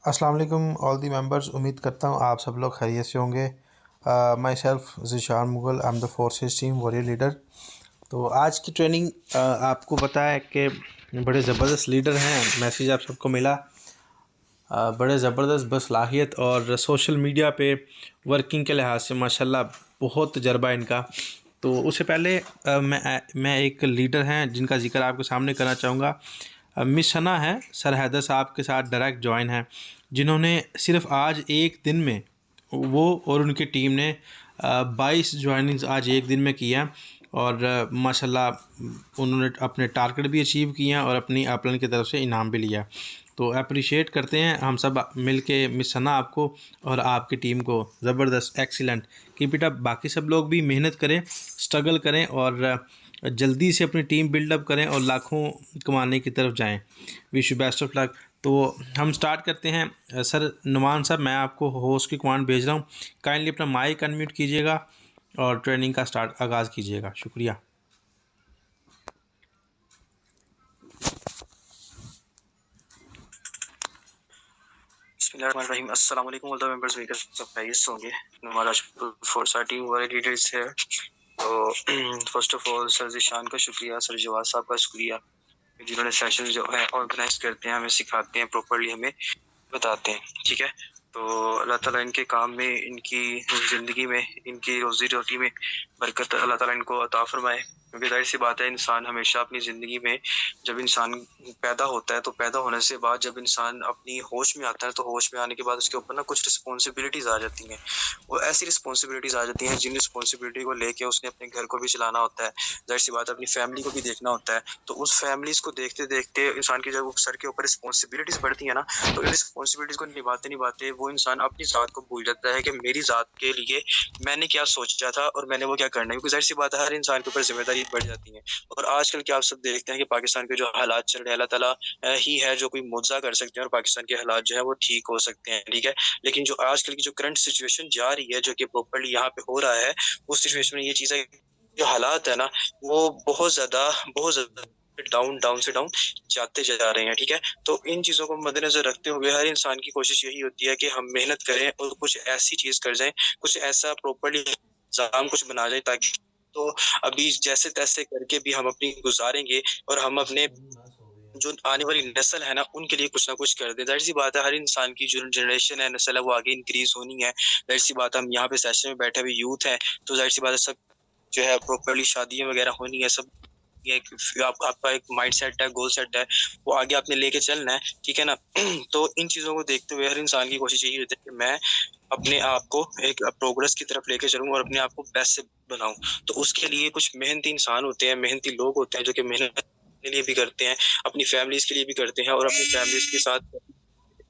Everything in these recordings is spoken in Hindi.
अस्सलाम वालेकुम ऑल दी मेंबर्स। उम्मीद करता हूँ आप सब लोग खैरियत से होंगे। My self Zeeshan Mughal, I am the forces team warrior leader. तो आज की ट्रेनिंग आपको पता है कि बड़े ज़बरदस्त लीडर हैं, मैसेज आप सबको मिला। बड़े ज़बरदस्त बसलाहियत और सोशल मीडिया पे वर्किंग के लिहाज से माशाल्लाह बहुत तजर्बा इनका। तो उससे पहले मैं एक लीडर हैं जिनका ज़िक्र आपके सामने करना चाहूँगा। मिस सना है, सर हैदर साहब के साथ डायरेक्ट जॉइन है, जिन्होंने सिर्फ आज एक दिन में, वो और उनकी टीम ने 22 ज्वाइनिंग्स आज एक दिन में किया। और माशाल्लाह उन्होंने अपने टारगेट भी अचीव किए हैं और अपनी अपलाइन की तरफ से इनाम भी लिया। तो अप्रिशिएट करते हैं हम सब मिल के मिस सना आपको और आपकी टीम को। ज़बरदस्त, एक्सीलेंट, कीप इट अप। बाकी सब लोग भी मेहनत करें, स्ट्रगल करें और जल्दी से अपनी टीम बिल्डअप करें और लाखों कमाने की तरफ जाएं। Wish you best of luck. तो हम स्टार्ट करते हैं। सर नुमान साहब, मैं आपको होस्ट की कमांड भेज रहा हूँ। काइंडली अपना माइक अनम्यूट कीजिएगा और ट्रेनिंग का आगाज़ कीजिएगा। शुक्रिया। बिस्मिल्लाहिर्रहमानिर्रहीम। अस्सलाम वालेकुम ऑल द मेंबर्स, मेकर सब खैरियत से होंगे। हमारा फोर्स टीम वाले लीडर्स है। तो first of all sir Zeeshan का शुक्रिया, सर जवाद साहब का शुक्रिया, जिन्होंने सेशन जो है ऑर्गेनाइज करते हैं, हमें सिखाते हैं, प्रॉपर्ली हमें बताते हैं। ठीक है, तो अल्लाह ताला इनके काम में, इनकी ज़िंदगी में, इनकी रोज़ी रोटी में बरकत अल्लाह ताला इनको अता फरमाए। क्योंकि जाहिर सी बात है, इंसान हमेशा अपनी ज़िंदगी में, जब इंसान पैदा होता है तो पैदा होने से बाद जब इंसान अपनी होश में आता है, तो होश में आने के बाद उसके ऊपर ना कुछ रिस्पॉन्सिबिलिटीज़ आ जाती हैं। वो ऐसी रिस्पॉन्सिबिलिटीज़ आ जाती हैं जिन रिस्पॉन्सिबिलिटी को लेके उसने अपने घर को भी चलाना होता है, जाहिर सी बात है अपनी फैमिली को भी देखना होता है। तो उस फैमिलीज़ को देखते देखते इंसान की जब सर के ऊपर रिस्पॉन्सिबिलिटीज़ बढ़ती है ना, तो इन रिस्पॉन्सिबिलिटीज़ को निभाते निभाते वो इंसान अपनी ज़ात को भूल जाता है कि मेरी ज़ात के लिए मैंने क्या सोचा था और मैंने वो क्या करना है। क्योंकि जाहिर सी बात है हर इंसान के ऊपर जिम्मेदारी बढ़ जाती है। और आजकल क्या आप सब देखते हैं कि पाकिस्तान के जो हालात चल रहे हैं, अल्लाह ताला ही है जो कोई मुआवजा कर सकते हैं और पाकिस्तान के हालात जो है वो ठीक हो सकते हैं। ठीक है, लेकिन जो आजकल की जो करंट सिचुएशन जा रही है, जो कि प्रॉपर्ली यहाँ पे हो रहा है, उस सिचुएशन में ये चीज़ है, जो हालात है ना, वो बहुत ज्यादा डाउन से डाउन जाते जा रहे हैं। ठीक है, तो इन चीजों को मद्देनजर रखते हुए हर इंसान की कोशिश यही होती है कि हम मेहनत करें और कुछ ऐसी चीज कर जाएं, कुछ ऐसा प्रॉपर्ली इंतजाम कुछ बना जाए, ताकि तो अभी जैसे तैसे करके भी हम अपनी गुजारेंगे और हम अपने जो आने वाली नस्ल है ना, उनके लिए कुछ ना कुछ कर दें। जाहिर सी बात है हर इंसान की जो जनरेशन है, नस्ल है, वो आगे इंक्रीज होनी है। जाहिर सी बात है हम यहाँ पे सेशन में बैठे हुए यूथ हैं, तो जाहिर सी बात है सब जो है प्रॉपर्ली शादियां वगैरह होनी है। सब ये आपका एक माइंड सेट है, गोल सेट है, वो आगे आपने लेके चलना है। ठीक है ना। तो इन चीजों को देखते हुए हर इंसान की कोशिश यही होती है कि मैं अपने आप को एक प्रोग्रेस की तरफ लेके चलूं और अपने आप को बेस्ट से बनाऊं। तो उसके लिए कुछ मेहनती इंसान होते हैं, मेहनती लोग होते हैं, जो कि मेहनत अपने लिए भी करते हैं, अपनी फैमिलीज के लिए भी करते हैं, और अपनी फैमिलीज के साथ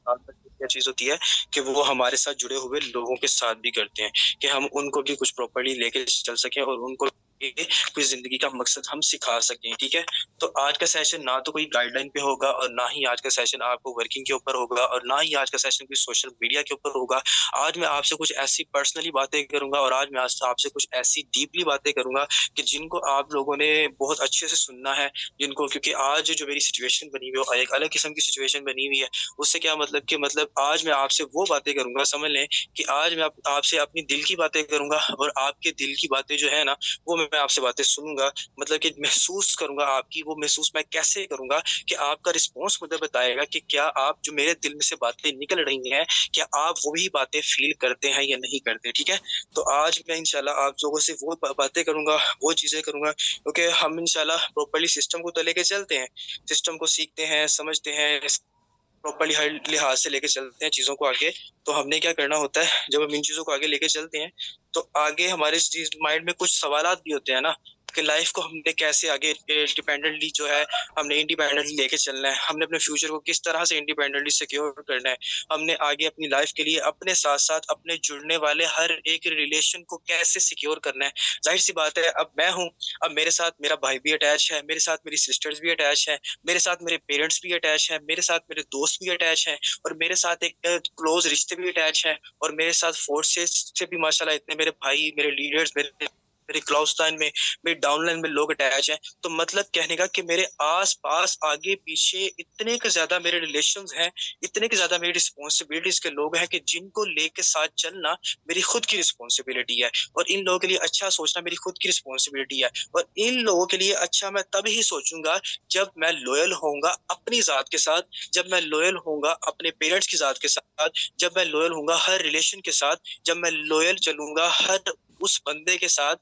क्या चीज होती है कि वो हमारे साथ जुड़े हुए लोगों के साथ भी करते हैं, कि हम उनको भी कुछ प्रॉपर्ली लेके चल सकें और उनको कुछ जिंदगी का मकसद हम सिखा सकें। ठीक है, तो आज का सेशन ना तो कोई गाइडलाइन पे होगा और ना ही आज का सेशन आपको वर्किंग के ऊपर होगा और ना ही आज का सेशन कोई सोशल मीडिया के ऊपर होगा। आज मैं आपसे कुछ ऐसी पर्सनली बातें करूंगा और आज मैं आपसे कुछ ऐसी डीपली बातें करूंगा कि जिनको आप लोगों ने बहुत अच्छे से सुनना है, जिनको, क्योंकि आज जो मेरी सिचुएशन बनी हुई है एक अलग किस्म की सिचुएशन बनी हुई है। उससे क्या मतलब कि आज मैं आपसे वो बातें करूंगा, समझ लें कि आज मैं आपसे अपनी दिल की बातें करूंगा और आपके दिल की बातें जो है ना, वो मैं आपसे बातें सुनूंगा। मतलब कि महसूस करूंगा आपकी, वो महसूस मैं कैसे करूंगा कि आपका रिस्पॉन्स मुझे बताएगा कि क्या आप जो मेरे दिल में से बातें निकल रही हैं, क्या आप वही बातें फील करते हैं या नहीं करते। ठीक है, तो आज मैं इंशाल्लाह आप लोगों से वो बातें करूंगा, वो चीजें करूंगा, क्योंकि हम इंशाल्लाह प्रॉपर्ली सिस्टम को तो लेके चलते हैं, सिस्टम को सीखते हैं, समझते हैं, प्रॉपर्ली हर लिहाज से लेके चलते हैं चीजों को आगे। तो हमने क्या करना होता है, जब हम इन चीजों को आगे लेके चलते हैं, तो आगे हमारे माइंड में कुछ सवालात भी होते हैं ना, कि लाइफ को हमने कैसे आगे डिपेंडेंटली जो है, हमने इंडिपेंडेंटली लेके चलना है, हमने अपने फ्यूचर को किस तरह से इंडिपेंडेंटली सिक्योर करना है, हमने आगे अपनी लाइफ के लिए अपने साथ साथ अपने जुड़ने वाले हर एक रिलेशन को कैसे सिक्योर करना है। जाहिर सी बात है, अब मैं हूँ, अब मेरे साथ मेरा भाई भी अटैच है, मेरे साथ मेरी सिस्टर्स भी अटैच है, मेरे साथ मेरे पेरेंट्स भी अटैच हैं, मेरे साथ मेरे दोस्त भी अटैच हैं, और मेरे साथ एक क्लोज रिश्ते भी अटैच हैं, और मेरे साथ फोर्सेस से भी माशाल्लाह इतने मेरे भाई, मेरे लीडर्स, मेरे मेरे क्रॉस लाइन में, मेरी डाउन लाइन में लोग अटैच हैं। तो मतलब कहने का कि मेरे आस पास आगे पीछे इतने के ज्यादा मेरे रिलेशंस हैं, इतने के ज्यादा मेरी रिस्पॉन्सिबिलिटीज के लोग हैं कि जिनको लेके साथ चलना मेरी खुद की रिस्पॉन्सिबिलिटी है, और इन लोगों के लिए अच्छा सोचना मेरी खुद की रिस्पॉन्सिबिलिटी है। और इन लोगों के लिए अच्छा मैं तब ही सोचूंगा जब मैं लॉयल होऊंगा अपनी जात के साथ, जब मैं लॉयल होऊंगा अपने पेरेंट्स की जात के साथ, जब मैं लॉयल होऊंगा हर रिलेशन के साथ, जब मैं लॉयल चलूंगा हर उस बंदे के साथ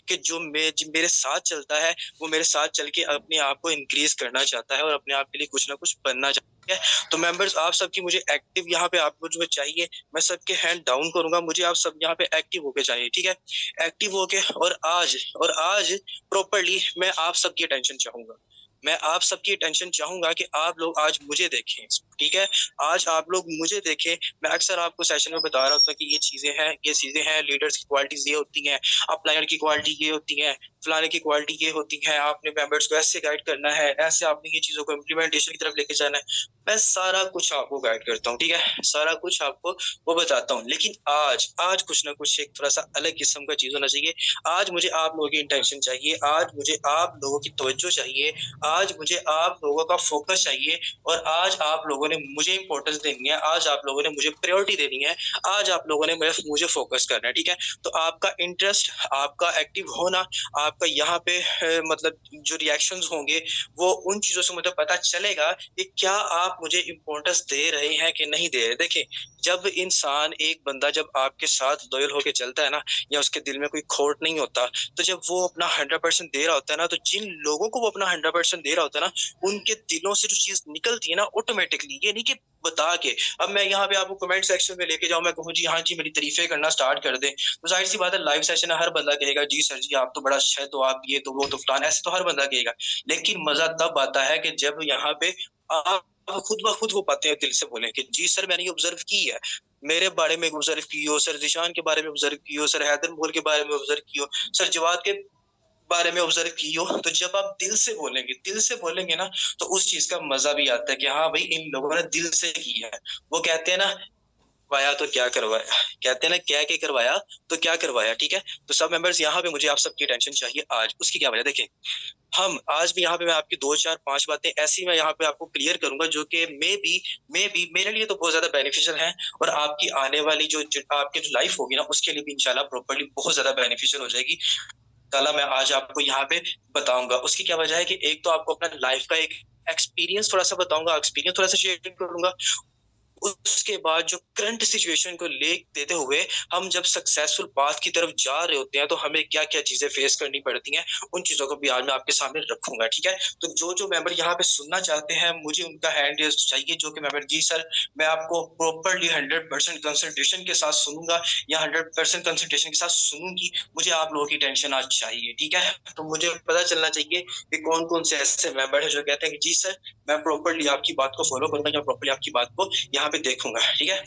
कि जो मेरे साथ चलता है, वो मेरे साथ चल के अपने आप को इंक्रीज करना चाहता है और अपने आप के लिए कुछ ना कुछ बनना चाहता है। तो मेंबर्स, आप सबकी मुझे एक्टिव यहाँ पे आपको जो चाहिए, मैं सबके हैंड डाउन करूंगा, मुझे आप सब यहाँ पे एक्टिव होके चाहिए, ठीक है? एक्टिव होके, और आज प्रॉपरली मैं आप सबकी अटेंशन चाहूंगा। मैं आप सबकी अटेंशन चाहूंगा कि आप लोग आज मुझे देखें, ठीक है? आज आप लोग मुझे देखें। मैं अक्सर आपको सेशन में बता रहा था कि ये चीजें हैं, लीडर्स की क्वालिटीज ये होती हैं, अपलायर की क्वालिटी ये होती है, फलाने की क्वालिटी ये होती है, आपने मेंबर्स को ऐसे गाइड करना है, ऐसे आपने ये चीजों को इम्प्लीमेंटेशन की तरफ लेके जाना है। मैं सारा कुछ आपको गाइड करता हूँ, ठीक है? सारा कुछ आपको वो बताता हूँ। लेकिन आज आज कुछ ना कुछ एक थोड़ा सा अलग किस्म का चीज होना चाहिए। आज मुझे आप लोगों की इंटेंशन चाहिए, आज मुझे आप लोगों की तवज्जो चाहिए, आज मुझे आप लोगों का फोकस चाहिए, और आज आप लोगों ने मुझे इंपॉर्टेंस देनी है, आज आप लोगों ने मुझे प्रायोरिटी देनी है, आज आप लोगों ने मुझे फोकस करना है, ठीक है? तो आपका इंटरेस्ट, आपका एक्टिव होना, आपका यहाँ पे मतलब जो रिएक्शंस होंगे, वो उन चीजों से मुझे पता चलेगा कि क्या आप मुझे इम्पोर्टेंस दे रहे हैं कि नहीं दे रहे। देखिए, जब इंसान, एक बंदा जब आपके साथ लॉयल होके चलता है ना, या उसके दिल में कोई खोट नहीं होता, तो जब वो अपना 100% दे रहा होता है ना, तो जिन लोगों को वो अपना 100% दे रहा होता है ना, उनके दिलों से जो चीज निकलती है ना ऑटोमेटिकली, ये नहीं कि बता के, अब मैं यहाँ पे आपको कमेंट सेक्शन में लेके जाऊं, मैं कहूँ जी हाँ जी मेरी तारीफें करना स्टार्ट कर दे, तो जाहिर सी बात है लाइव सेशन है, हर बंदा कहेगा जी सर जी आप तो बड़ा अच्छा है, तो आप ये तो वो तो फलान, ऐसे तो हर बंदा कहेगा। लेकिन मजा तब आता है कि जब यहाँ पे आप खुद ब खुद वो बातें दिल से बोले कि जी सर मैंने ये ऑब्जर्व की है, मेरे बारे में ऑब्जर्व की हो, सर जिशान के बारे में ऑब्जर्व की हो, सर हैदर मोल के बारे में ऑब्जर्व की हो, सर जवाद के बारे में ऑब्जर्व की हो। तो जब आप दिल से बोलेंगे ना, तो उस चीज का मजा भी आता है कि हाँ भाई इन लोगों ने दिल से किया है। वो कहते हैं ना, करवाया तो क्या करवाया, कहते हैं ना क्या क्या करवाया तो क्या करवाया, ठीक है? तो सब मेंबर्स, यहाँ पे मुझे आप सबकी अटेंशन चाहिए आज। उसकी क्या वजह देखें, हम आज भी यहाँ पे मैं आपकी 2 4 5 बातें ऐसी मैं यहाँ पे आपको क्लियर करूंगा जो कि मे बी मेरे लिए तो बहुत ज्यादा बेनिफिशियल है, और आपकी आने वाली जो आपकी जो लाइफ होगी ना, उसके लिए भी इंशाल्लाह प्रॉपर्ली बहुत ज्यादा बेनिफिशियल हो जाएगी। ताला मैं आज आपको यहाँ पे बताऊंगा। उसकी क्या वजह है कि एक तो आपको अपना लाइफ का एक एक्सपीरियंस थोड़ा सा बताऊंगा, एक्सपीरियंस थोड़ा सा शेयर करूंगा। उसके बाद जो करंट सिचुएशन को ले देते हुए हम जब सक्सेसफुल पाथ की तरफ जा रहे होते हैं, तो हमें क्या क्या चीजें फेस करनी पड़ती हैं, उन चीजों को भी आज मैं आपके सामने रखूंगा, ठीक है? तो जो जो मेंबर यहाँ पे सुनना चाहते हैं, मुझे उनका हैंड रेज चाहिए, जो कि मेंबर जी सर मैं आपको प्रॉपरली 100% कंसंट्रेशन के साथ सुनूंगा, या 100% कंसंट्रेशन के साथ सुनूंगी, मुझे आप लोगों की टेंशन आज चाहिए, ठीक है? तो मुझे पता चलना चाहिए कि कौन कौन से ऐसे मेंबर है जो कहते हैं कि जी सर मैं प्रॉपरली आपकी बात को फॉलो करूंगा, या प्रॉपरली आपकी बात को यहाँ पे देखूंगा, ठीक है?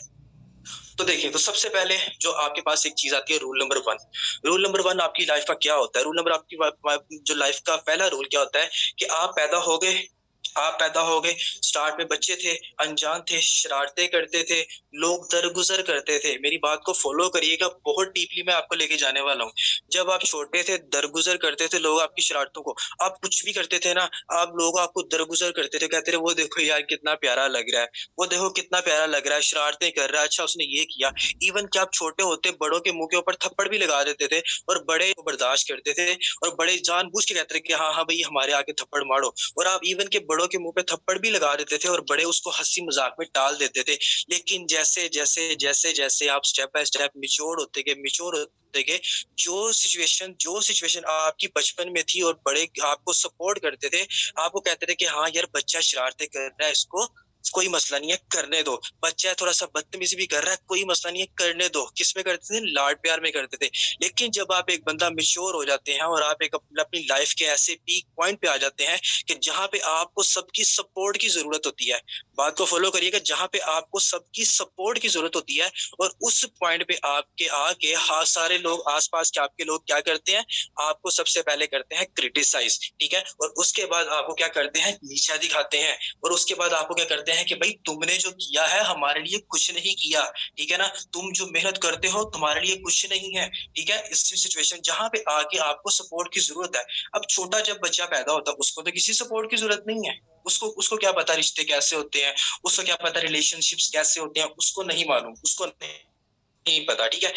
तो देखिए, तो सबसे पहले जो आपके पास एक चीज आती है, रूल नंबर 1। रूल नंबर 1 आपकी लाइफ का क्या होता है? रूल नंबर आपकी जो लाइफ का पहला रूल क्या होता है कि आप पैदा हो गए, स्टार्ट में बच्चे थे, अनजान थे, शरारतें करते थे, लोग दरगुजर करते थे। मेरी बात को फॉलो करिएगा, बहुत डीपली मैं आपको लेके जाने वाला हूँ। जब आप छोटे थे, दरगुजर करते थे लोग आपकी शरारतों को, आप कुछ भी करते थे ना, आप लोग आपको दरगुजर करते थे, कहते थे वो देखो यार कितना प्यारा लग रहा है, वो देखो कितना प्यारा लग रहा है, शरारतें कर रहा है, अच्छा उसने ये किया। इवन कि आप छोटे होते बड़ों के मुंह के ऊपर थप्पड़ भी लगा देते थे, और बड़े को बर्दाश्त करते थे, और बड़े जानबूझ के कहते थे कि हाँ हाँ भाई हमारे आगे थप्पड़ मारो, और आप इवन के बड़ों के मुंह पे थप्पड़ भी लगा देते थे, और बड़े उसको हंसी मजाक में टाल देते थे। लेकिन जैसे जैसे जैसे जैसे आप स्टेप बाय स्टेप मिच्योर होते गए, जो सिचुएशन आपकी बचपन में थी, और बड़े आपको सपोर्ट करते थे, आपको कहते थे कि हाँ यार बच्चा शरारतें कर रहा है, इसको कोई मसला नहीं है, करने दो, बच्चा है थोड़ा सा बदतमीजी भी कर रहा है, कोई मसला नहीं है, करने दो। किस में करते थे? लाड प्यार में करते थे। लेकिन जब आप एक बंदा मिच्योर हो जाते हैं, और आप एक अपनी लाइफ के ऐसे पीक पॉइंट पे आ जाते हैं कि जहां पे आपको सबकी सपोर्ट की जरूरत होती है, बात को फॉलो करिएगा, जहां पे आपको सबकी सपोर्ट की जरूरत होती है, और उस पॉइंट पे आपके आके हाँ सारे लोग आसपास के आपके लोग क्या करते हैं, आपको सबसे पहले करते हैं क्रिटिसाइज, ठीक है? और उसके बाद आपको क्या करते हैं, नीचा दिखाते हैं, और उसके बाद आपको क्या करते हैं हैं कि भाई तुमने जो किया है हमारे लिए कुछ नहीं किया, ठीक है ना, तुम जो मेहनत करते हो तुम्हारे लिए कुछ नहीं है, ठीक है। इस सिचुएशन जहां पे आके आपको सपोर्ट की जरूरत है। अब छोटा जब बच्चा पैदा होता है उसको तो किसी सपोर्ट की जरूरत नहीं है, उसको उसको क्या पता रिश्ते कैसे होते हैं, उसको क्या पता रिलेशनशिप्स कैसे होते हैं, उसको नहीं मालूम, उसको नहीं पता, ठीक है।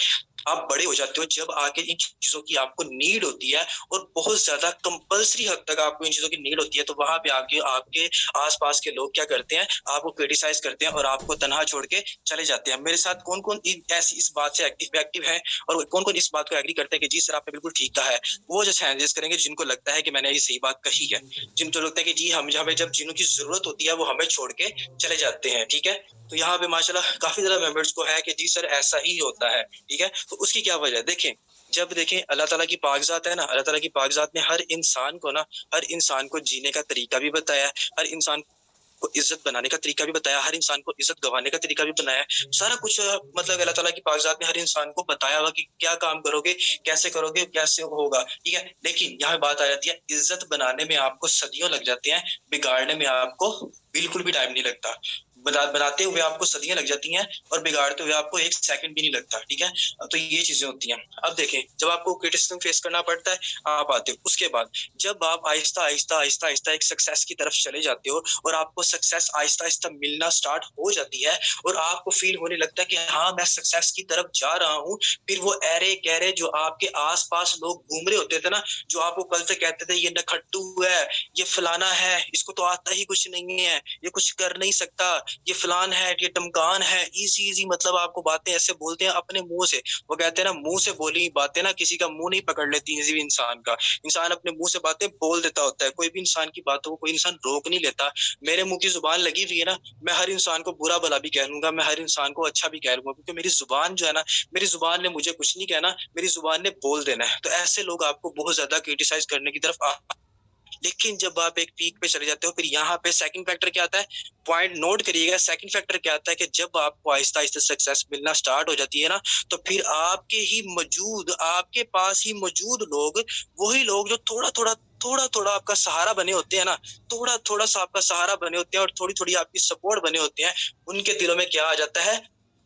आप बड़े हो जाते हो जब आके इन चीजों की आपको नीड होती है और बहुत ज्यादा कंपल्सरी हद तक आपको इन चीजों की नीड होती है, तो वहां पे आके आपके आसपास के लोग क्या करते हैं, आपको क्रिटिसाइज करते हैं और आपको तनहा छोड़ के चले जाते हैं। मेरे साथ कौन कौन ऐसी इस बात से एक्टिव है और कौन कौन इस बात को एग्री करते हैं कि जी सर आपने बिल्कुल ठीक कहा है, वो जो चैलेंजेस करेंगे जिनको लगता है कि मैंने ये सही बात कही है, जिनको लगता है कि जी हमें जब जिन्हों की जरूरत होती है वो हमें छोड़ के चले जाते हैं, ठीक है। तो यहाँ पे माशाल्लाह काफी ज्यादा मेंबर्स को है कि जी सर ऐसा ही होता है, ठीक है। तो उसकी क्या वजह है, देखें जब देखें अल्लाह ताला की पाकज़ात है ना, अल्लाह ताला की पाकज़ात ने हर इंसान को ना, हर इंसान को जीने का तरीका भी बताया है, हर इंसान को इज्जत बनाने का तरीका भी बताया, हर इंसान को इज्जत गंवाने का तरीका भी बनाया है। सारा कुछ मतलब अल्लाह ताला की पाकज़ात ने हर इंसान को बताया हुआ कि क्या काम करोगे, कैसे होगा, ठीक है। लेकिन यहाँ बात आ जाती है, इज्जत बनाने में आपको सदियों लग जाते हैं, बिगाड़ने में आपको बिल्कुल भी टाइम नहीं लगता। बनाते हुए आपको सदियां लग जाती हैं और बिगाड़ते हुए आपको एक सेकंड भी नहीं लगता, ठीक है। तो ये चीजें होती हैं। अब देखें जब आपको क्रिटिसिज्म फेस करना पड़ता है आप आते हो, उसके बाद जब आप आहिस्ता आहिस्ता आहिस्ता आहिस्ता एक सक्सेस की तरफ चले जाते हो और आपको सक्सेस आहिस्ता आहिस्ता मिलना स्टार्ट हो जाती है और आपको फील होने लगता है कि हाँ मैं सक्सेस की तरफ जा रहा हूँ, फिर वो ऐरे गहरे जो आपके आसपास लोग घूम रहे होते थे ना, जो आपको कल से कहते थे ये नखट्टू है, ये फलाना है, इसको तो आता ही कुछ नहीं है, ये कुछ कर नहीं सकता, ये फलान है, ये टमकान है, इजी इजी मतलब आपको बातें ऐसे बोलते हैं अपने मुंह से। वो कहते हैं ना मुंह से बोली बातें ना किसी का मुंह नहीं पकड़ लेती किसी भी इंसान का। इंसान अपने मुंह से बातें बोल देता होता है, कोई भी इंसान की बातों को कोई इंसान रोक नहीं लेता। मेरे मुंह की जुबान लगी हुई है ना, मैं हर इंसान को बुरा भला भी कह लूंगा, मैं हर इंसान को अच्छा भी कह लूंगा, क्योंकि मेरी जुबान जो है ना, मेरी जुबान ने मुझे कुछ नहीं कहना, मेरी जुबान ने बोल देना है। तो ऐसे लोग आपको बहुत ज्यादा क्रिटिसाइज करने की तरफ लेकिन जब आप एक पीक पे चले जाते हो, फिर यहाँ पे सेकंड फैक्टर क्या आता है, पॉइंट नोट करिएगा। सेकंड फैक्टर क्या आता है कि जब आपको आहिस्ता आहिस्ता सक्सेस मिलना स्टार्ट हो जाती है ना, तो फिर आपके पास ही मौजूद लोग, वही लोग जो थोड़ा थोड़ा आपका सहारा बने होते हैं ना, थोड़ा थोड़ा सा आपका सहारा बने होते हैं और थोड़ी थोड़ी आपकी सपोर्ट बने होते हैं, उनके दिलों में क्या आ जाता है,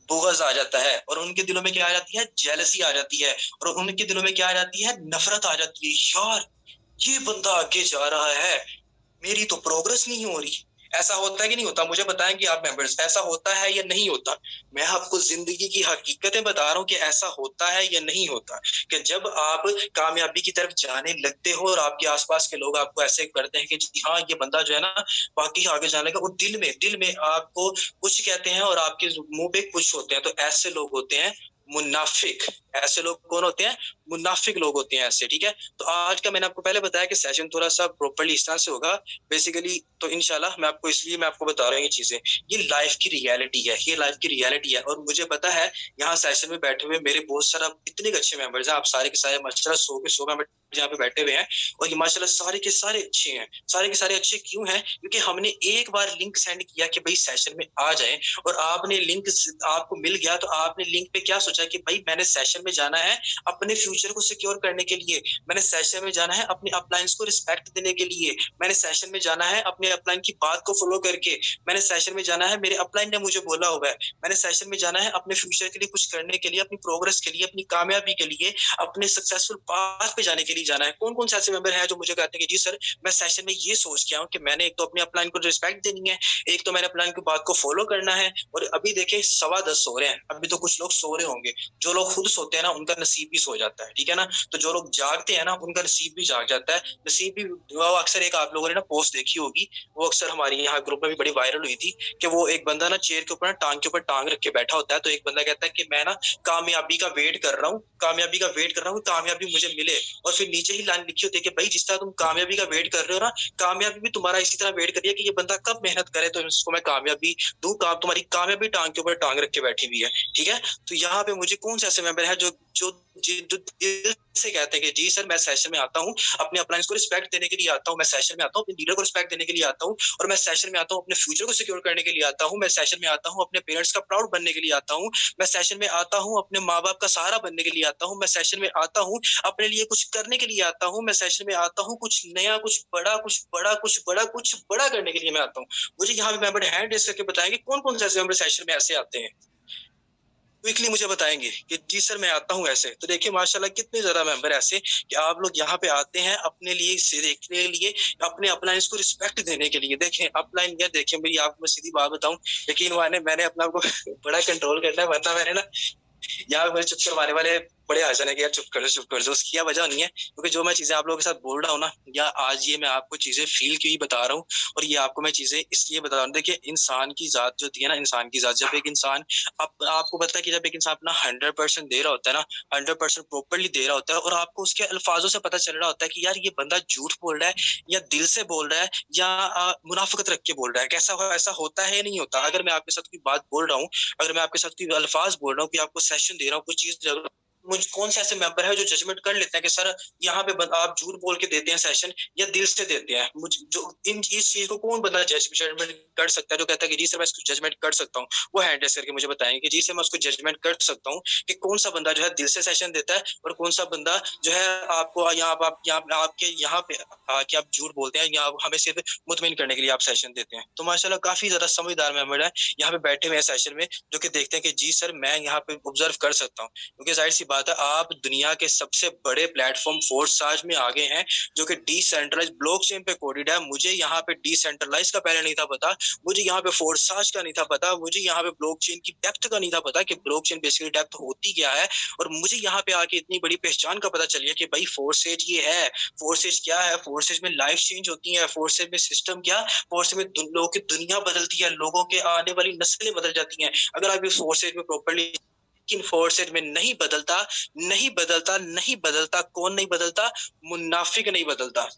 बुग़्ज़ आ जाता है, और उनके दिलों में क्या आ जाती है, जेलसी आ जाती है, और उनके दिलों में क्या आ जाती है, नफरत आ जाती है। यार ये बंदा आगे जा रहा है, मेरी तो प्रोग्रेस नहीं हो रही। ऐसा होता है कि नहीं होता, मुझे बताएं कि आप मेंबर्स ऐसा होता है या नहीं होता। मैं आपको जिंदगी की हकीकतें बता रहा हूँ कि ऐसा होता है या नहीं होता, कि जब आप कामयाबी की तरफ जाने लगते हो और आपके आसपास के लोग आपको ऐसे करते हैं कि जी हाँ ये बंदा जो है ना बाकी आगे जाने का, वो दिल में आपको कुछ कहते हैं और आपके मुंह पे कुछ होते हैं। तो ऐसे लोग होते हैं मुनाफिक। ऐसे लोग कौन होते हैं, मुनाफिक लोग होते हैं ऐसे, ठीक है। तो आज का मैंने आपको पहले बताया कि सेशन थोड़ा सा प्रॉपर्ली इस तरह से होगा बेसिकली, तो इंशाल्लाह मैं आपको बता रहा हूँ ये चीजें, ये लाइफ की रियलिटी है, ये लाइफ की रियलिटी है। और मुझे पता है यहाँ सेशन में बैठे हुए मेरे बहुत सारा इतने अच्छे मेंबर्स हैं, आप सारे के सारे माशाल्लाह 100 के 100 मेंबर यहाँ पे बैठे हुए हैं, और ये माशाल्लाह सारे के सारे अच्छे हैं। सारे के सारे अच्छे क्यों हैं, क्योंकि हमने एक बार लिंक सेंड किया कि भाई सेशन में आ जाए, और आपने लिंक आपको मिल गया, तो आपने लिंक पे क्या सोचा कि भाई मैंने सेशन में जाना है अपने फ्यूचर को सिक्योर करने के लिए, मैंने सेशन में जाना है अपने अपलाइंस को रिस्पेक्ट देने के लिए, मैंने सेशन में जाना है अपने अपलाइन की बात को फॉलो करके, मैंने सेशन में जाना है मेरे अपलाइन ने मुझे बोला हुआ है, मैंने सेशन में जाना है अपने फ्यूचर के लिए कुछ करने के लिए, अपनी प्रोग्रेस के लिए, अपनी कामयाबी के लिए, अपने सक्सेसफुल पाथ पे जाने के लिए जाना है। कौन कौन से ऐसे मेंबर हैं जो मुझे कहते हैं कि जी सर मैं सेशन में ये सोच के आऊँ कि मैंने एक तो अपने अपलाइन को रिस्पेक्ट देनी है, एक तो मैंने अपलाइन की बात को फॉलो करना है। और अभी देखे 10:15 हो रहे हैं, अभी तो कुछ लोग सो रहे होंगे, जो लोग खुद सोते हैं ना उनका नसीब भी सो जाता है, ठीक है ना। तो जो लोग जागते हैं ना उनका नसीब भी जाग जाता है, नसीब भी। वो अक्सर एक आप लोगों ने ना पोस्ट देखी होगी, वो अक्सर हमारी यहाँ ग्रुप में भी बड़ी वायरल हुई थी, कि वो एक बंदा ना चेयर के ऊपर ना टांग के ऊपर टांग रख के बैठा होता है, तो एक बंदा कहता है कि मैं ना कामयाबी का वेट कर रहा हूँ, कामयाबी मुझे मिले, और फिर नीचे ही लाइन लिखी होती है कि भाई जिस तरह तुम कामयाबी का वेट कर रहे हो ना, कामयाबी भी तुम्हारा इसी तरह वेट करिए कि ये बंदा कब मेहनत करे तो इसको मैं कामयाबी दूं, तुम्हारी कामयाबी टांग के ऊपर टांग रख के बैठी हुई है, ठीक है। तो यहाँ पे पे मुझे कौन से ऐसे मेंबर है जो जो जो दिल से कहते हैं कि जी सर मैं सेशन में आता हूँ, अपने अपलाइंस को रिस्पेक्ट देने के लिए आता हूँ, मैं सेशन में आता हूँ अपने लीडर को रिस्पेक्ट देने के लिए आता हूँ, और मैं सेशन में आता हूँ अपने फ्यूचर को सिक्योर करने के लिए आता हूँ, मैं सेशन में आता हूँ अपने पेरेंट्स का प्राउड बनने के लिए आता हूँ, मैं सेशन में आता हूँ अपने माँ बाप का सहारा बनने के लिए आता हूँ, मैं सेशन में आता हूँ अपने लिए कुछ करने के लिए आता हूँ, मैं सेशन में आता हूँ कुछ नया, कुछ बड़ा, कुछ बड़ा, कुछ बड़ा, कुछ बड़ा करने के लिए मैं आता हूँ। मुझे यहाँ पे मेंबर हैंड रेस करके बताएंगे कौन कौन से ऐसे मेंबर सेशन में ऐसे आते हैं, क्विकली मुझे बताएंगे कि जी सर मैं आता हूँ ऐसे। तो देखिए माशाल्लाह कितने ज्यादा मेंबर ऐसे कि आप लोग यहाँ पे आते हैं अपने लिए से देखने के लिए, अपने अपलाइंस को रिस्पेक्ट देने के लिए। देखें अपलाइन क्या, देखिए मेरी आपको मैं सीधी बात बताऊं, यकीन माने मैंने अपने आप को बड़ा कंट्रोल करना है, वरना मैंने ना यहाँ पे मुझे चुप करवाने वाले बड़े आ जाने कि यार चुप कर दो, उसकी क्या वजह नहीं है, क्योंकि जो मैं चीजें आप लोगों के साथ बोल रहा हूँ ना, या आज ये मैं आपको चीजें फील की बता रहा हूँ, और ये आपको मैं चीजें इसलिए बता रहा हूँ। देखिए इंसान की जात जो होती है ना, इंसान की जात, जब एक इंसान आपको पता है कि जब एक इंसान अपना 100% दे रहा होता है ना, 100% प्रॉपरली दे रहा होता है, और आपको उसके अल्फाजों से पता चल रहा होता है कि यार ये बंदा झूठ बोल रहा है या दिल से बोल रहा है या मुनाफिकत रख के बोल रहा है, कैसा हो, ऐसा होता है या नहीं होता। अगर मैं आपके साथ कोई बात बोल रहा हूँ, अगर मैं आपके साथ कोई अल्फाज बोल रहा हूँ, कि आपको सेशन दे रहा हूँ, कुछ चीज, मुझे कौन से ऐसे मेंबर है जो जजमेंट कर लेते हैं कि सर यहाँ पे आप झूठ बोल के देते हैं सेशन या दिल से देते हैं। मुझे जो इस चीज को कौन बंदा जजमेंट कर सकता है, जो कहता है कि जी सर मैं इसको जजमेंट कर सकता हूँ, वो हैंड रेस करके मुझे बताएंगे कि जी सर मैं उसको जजमेंट कर सकता हूँ कि कौन सा बंदा जो है दिल से सेशन देता है, और कौन सा बंदा जो है आपको यहाँ आप यहाँ आपके यहाँ पे आके आप झूठ बोलते हैं, या हमें सिर्फ मुतमिन करने के लिए आप सेशन देते हैं। तो माशाल्लाह काफी ज्यादा समझदार मेंबर है यहाँ पे बैठे हुए हैं सेशन में, जो कि देखते हैं कि जी सर मैं यहाँ पे ऑब्जर्व कर सकता हूँ, क्योंकि जाहिर सी बात है आप दुनिया के सबसे बड़े प्लेटफॉर्म फोर्साज में आगे हैं, जो कि डिसेंट्रलाइज ब्लॉकचेन पे कोडेड है। मुझे यहाँ पे डिसेंट्रलाइज का पहले नहीं था पता, मुझे यहाँ पे फोर्साज का नहीं था पता, मुझे यहाँ पे ब्लॉकचेन की डेप्थ का नहीं था पता कि ब्लॉकचेन बेसिकली डेप्थ होती क्या है, और मुझे यहाँ पे आके इतनी बड़ी पहचान का पता चल गया कि भाई फोर्सेज ये है। फोर्सेज क्या है, फोर्सेज में लाइफ चेंज होती है, फोर्सेज में सिस्टम क्या, फोर्सेज में लोगों की दुनिया बदलती है, लोगों के आने वाली नस्लें बदल जाती हैं अगर आप इस फोर्सेज में प्रॉपर्ली। लेकिन फोर्सेज में नहीं बदलता, नहीं बदलता, नहीं बदलता। कौन नहीं बदलता? मुनाफिक नहीं बदलता।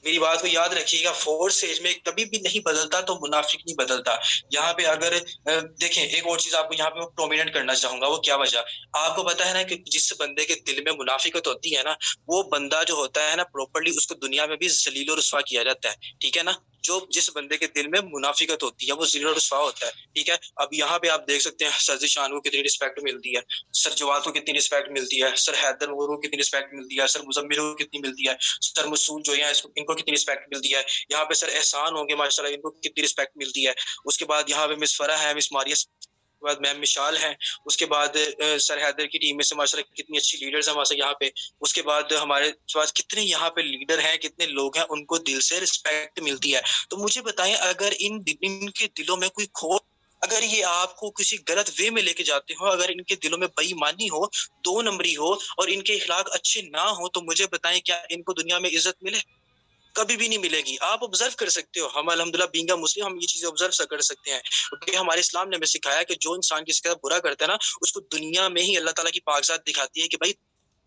मेरी बात को याद रखिएगा, फोर्स एज में कभी भी नहीं बदलता तो मुनाफिक नहीं बदलता। यहाँ पे अगर देखें एक और चीज आपको यहाँ पे प्रोमिनेंट करना चाहूंगा, वो क्या वजह आपको पता है ना, कि जिस बंदे के दिल में मुनाफिकत होती है ना, वो बंदा जो होता है ना प्रॉपर्ली उसको दुनिया में भी जलील और रुस्वा किया जाता है, ठीक है ना। जो जिस बंदे के दिल में मुनाफिकत होती है वो जलील और रुस्वा होता है, ठीक है। अब यहाँ पे आप देख सकते हैं सर ज़ीशान को कितनी रिस्पेक्ट मिलती है, सर जवाद को कितनी रिस्पेक्ट मिलती है, सर हैदर को कितनी रिस्पेक्ट मिलती है, सर मुजम्मिल को कितनी मिलती है, सर मसूद जो है इनको कितनी रिस्पेक्ट मिलती है। यहाँ पे सर एहसान होंगे माशाल्लाह, इनको कितनी रिस्पेक्ट मिलती है। उसके बाद यहाँ पे मिस फरा है, मिस मारिया, उसके बाद मैम मिशाल हैं, उसके बाद सर हैदर की टीम में से माशाल्लाह कितनी अच्छी लीडर्स हैं माशाल्लाह यहाँ पे। उसके बाद हमारे पास कितने यहाँ पे लीडर हैं, कितने लोग हैं, उनको दिल से रिस्पेक्ट मिलती है। तो मुझे बताएं अगर इनके दिलों में कोई खो, अगर ये आपको किसी गलत वे में लेके जाते हो, अगर इनके दिलों में बेईमानी हो, दो नंबरी हो, और इनके इखलाक अच्छे ना हो, तो मुझे बताएं क्या इनको दुनिया में इज्जत मिले? कभी भी नहीं मिलेगी। आप ऑब्जर्व कर सकते हो, हम अल्हम्दुलिल्लाह बीइंग अ मुस्लिम हम ये चीजें ऑब्जर्व कर सकते हैं, क्योंकि हमारे इस्लाम ने हमें सिखाया कि जो इंसान किसी का बुरा करता है ना, उसको दुनिया में ही अल्लाह ताला की पाकज़ात दिखाती है कि भाई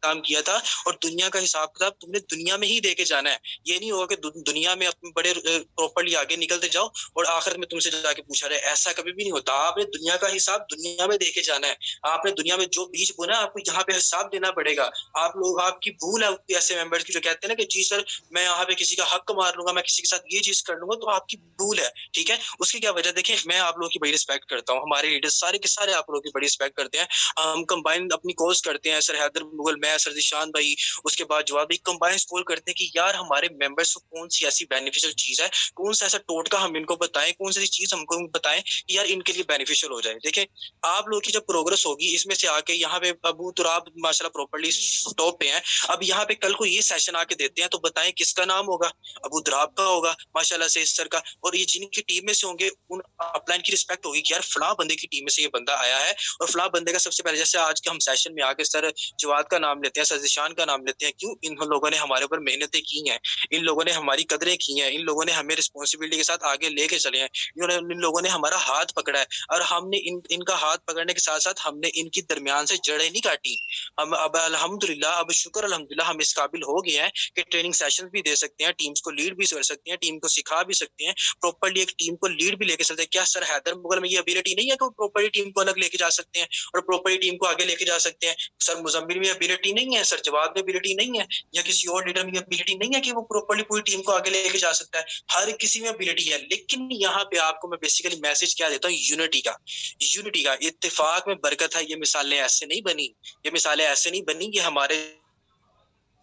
काम किया था, और दुनिया का हिसाब किताब तुमने दुनिया में ही दे के जाना है। ये नहीं होगा कि दुनिया में अपने बड़े प्रॉपर्ली आगे निकलते जाओ और आखिरत में तुमसे जाके पूछा रहे, ऐसा कभी भी नहीं होता। आपने दुनिया का हिसाब दुनिया में दे के जाना है। आपने दुनिया में जो बीज बोना आपको यहाँ पे हिसाब देना पड़ेगा। आप लोग, आपकी भूल है ऐसे मेंबर्स की जो कहते हैं ना कि जी सर मैं यहाँ पे किसी का हक मार लूंगा, मैं किसी के साथ ये चीज कर लूंगा, तो आपकी भूल है, ठीक है। उसकी क्या वजह, देखें मैं आप लोगों की बड़ी रिस्पेक्ट करता हूँ, हमारे लीडर्स सारे के सारे आप लोगों की बड़ी रिस्पेक्ट करते हैं। हम कंबाइन अपनी कॉल्स करते हैं, सर हैदर मुगल, मैं, सर ज़ीशान भाई, उसके बाद जवाब भाई, कंबाइन कॉल करते हैं कि यार हमारे मेंबर्स को कौन सी ऐसी बेनिफिशियल चीज है, कौन सा ऐसा टोटका हम इनको बताएं, कौन सी चीज हमको बताएं कि यार इनके लिए बेनिफिशियल हो जाए। देखें आप लोगों की जब प्रोग्रेस होगी इसमें से आके यहाँ पे अबू तुराब माशाल्लाह प्रॉपर्ली टॉप पे हैं, अब यहाँ पे कल को ये सेशन आके देते हैं, तो बताएं किसका नाम होगा? अबू तुराब का होगा माशाल्लाह से, इस सर का। और ये जिनकी टीम में से होंगे उन अपलाइन की रिस्पेक्ट होगी कि यार फला बंदे की टीम में से ये बंदा आया है, और फला बंदे का सबसे पहले, जैसे आज के हम सेशन में आके सर जवाद का नाम लेते हैं, सर ज़ीशान का नाम लेते हैं। क्यों? इन लोगों ने हमारे ऊपर मेहनतें की हैं, इन लोगों ने हमारी कदरें की हैं, इन लोगों ने हमें रिस्पॉन्सिबिलिटी के साथ आगे लेके चले हैं, इन लोगों ने हमारा हाथ पकड़ा है और हमने इनका हाथ पकड़ने के साथ-साथ हमने इनकी दरमियान से जड़ें नहीं काटी। हम अब अल्हम्दुलिल्लाह, अब शुक्र अल्हम्दुलिल्लाह हम इस काबिल हो गए हैं कि ट्रेनिंग सेशंस भी दे सकते हैं, टीम्स को लीड भी कर सकते हैं, टीम को सिखा भी सकते हैं, प्रॉपर्ली एक टीम को लीड भी लेके चलते हैं। क्या सर हैदर मुगल में ये एबिलिटी नहीं है कि वो प्रॉपर्ली टीम को अलग लेके जा सकते हैं और प्रॉपर्ली टीम को आगे लेके जा सकते हैं? सर मुज़म्मिल में एबिलिटी नहीं है, सर जवाद में एबिलिटी नहीं है या किसी और लीडर में एबिलिटी नहीं है कि वो प्रॉपर्ली पूरी टीम को आगे लेके जा सकता है? हर किसी में एबिलिटी है, लेकिन यहाँ पे आपको मैं बेसिकली मैसेज क्या देता हूँ? यूनिटी का। यूनिटी का, इत्तेफाक में बरकत है। ये मिसालें ऐसे नहीं बनी, ये मिसालें ऐसे नहीं बनी कि हमारे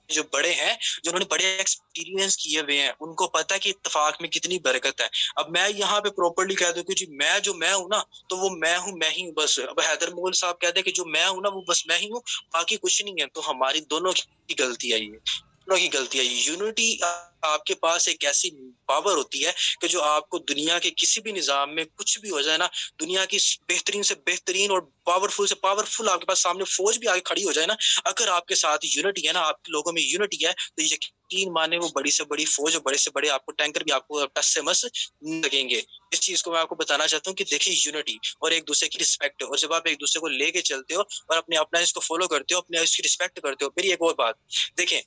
जो बड़े हैं, जिन्होंने बड़े एक्सपीरियंस किए हुए हैं, उनको पता है कि इत्तेफाक में कितनी बरकत है। अब मैं यहाँ पे प्रॉपर्ली कह दूं कि जी मैं हूं ना, तो वो मैं हूं, मैं ही हूं बस। अब हैदर मुगल साहब कहते हैं कि जो मैं हूं ना, वो बस मैं ही हूं, बाकी कुछ नहीं है। तो हमारी दोनों की गलती है, ये दोनों की गलती है। यूनिटी आपके पास एक ऐसी पावर होती है कि जो आपको दुनिया के किसी भी निजाम में कुछ भी हो जाए ना, दुनिया की बेहतरीन से बेहतरीन और पावरफुल से पावरफुल आपके पास सामने फौज भी आगे खड़ी हो जाए ना, अगर आपके साथ यूनिटी है ना, आपके लोगों में यूनिटी है, तो यकीन माने वो बड़ी से बड़ी फौज और बड़े से बड़े आपको टैंकर भी आपको टस से मस लगेंगे। इस चीज को मैं आपको बताना चाहता हूँ कि देखिए, यूनिटी और एक दूसरे की रिस्पेक्ट, और जब आप एक दूसरे को लेके चलते हो और अपने अपना इसको फॉलो करते हो, अपने इसकी रिस्पेक्ट करते हो। मेरी एक और बात देखें,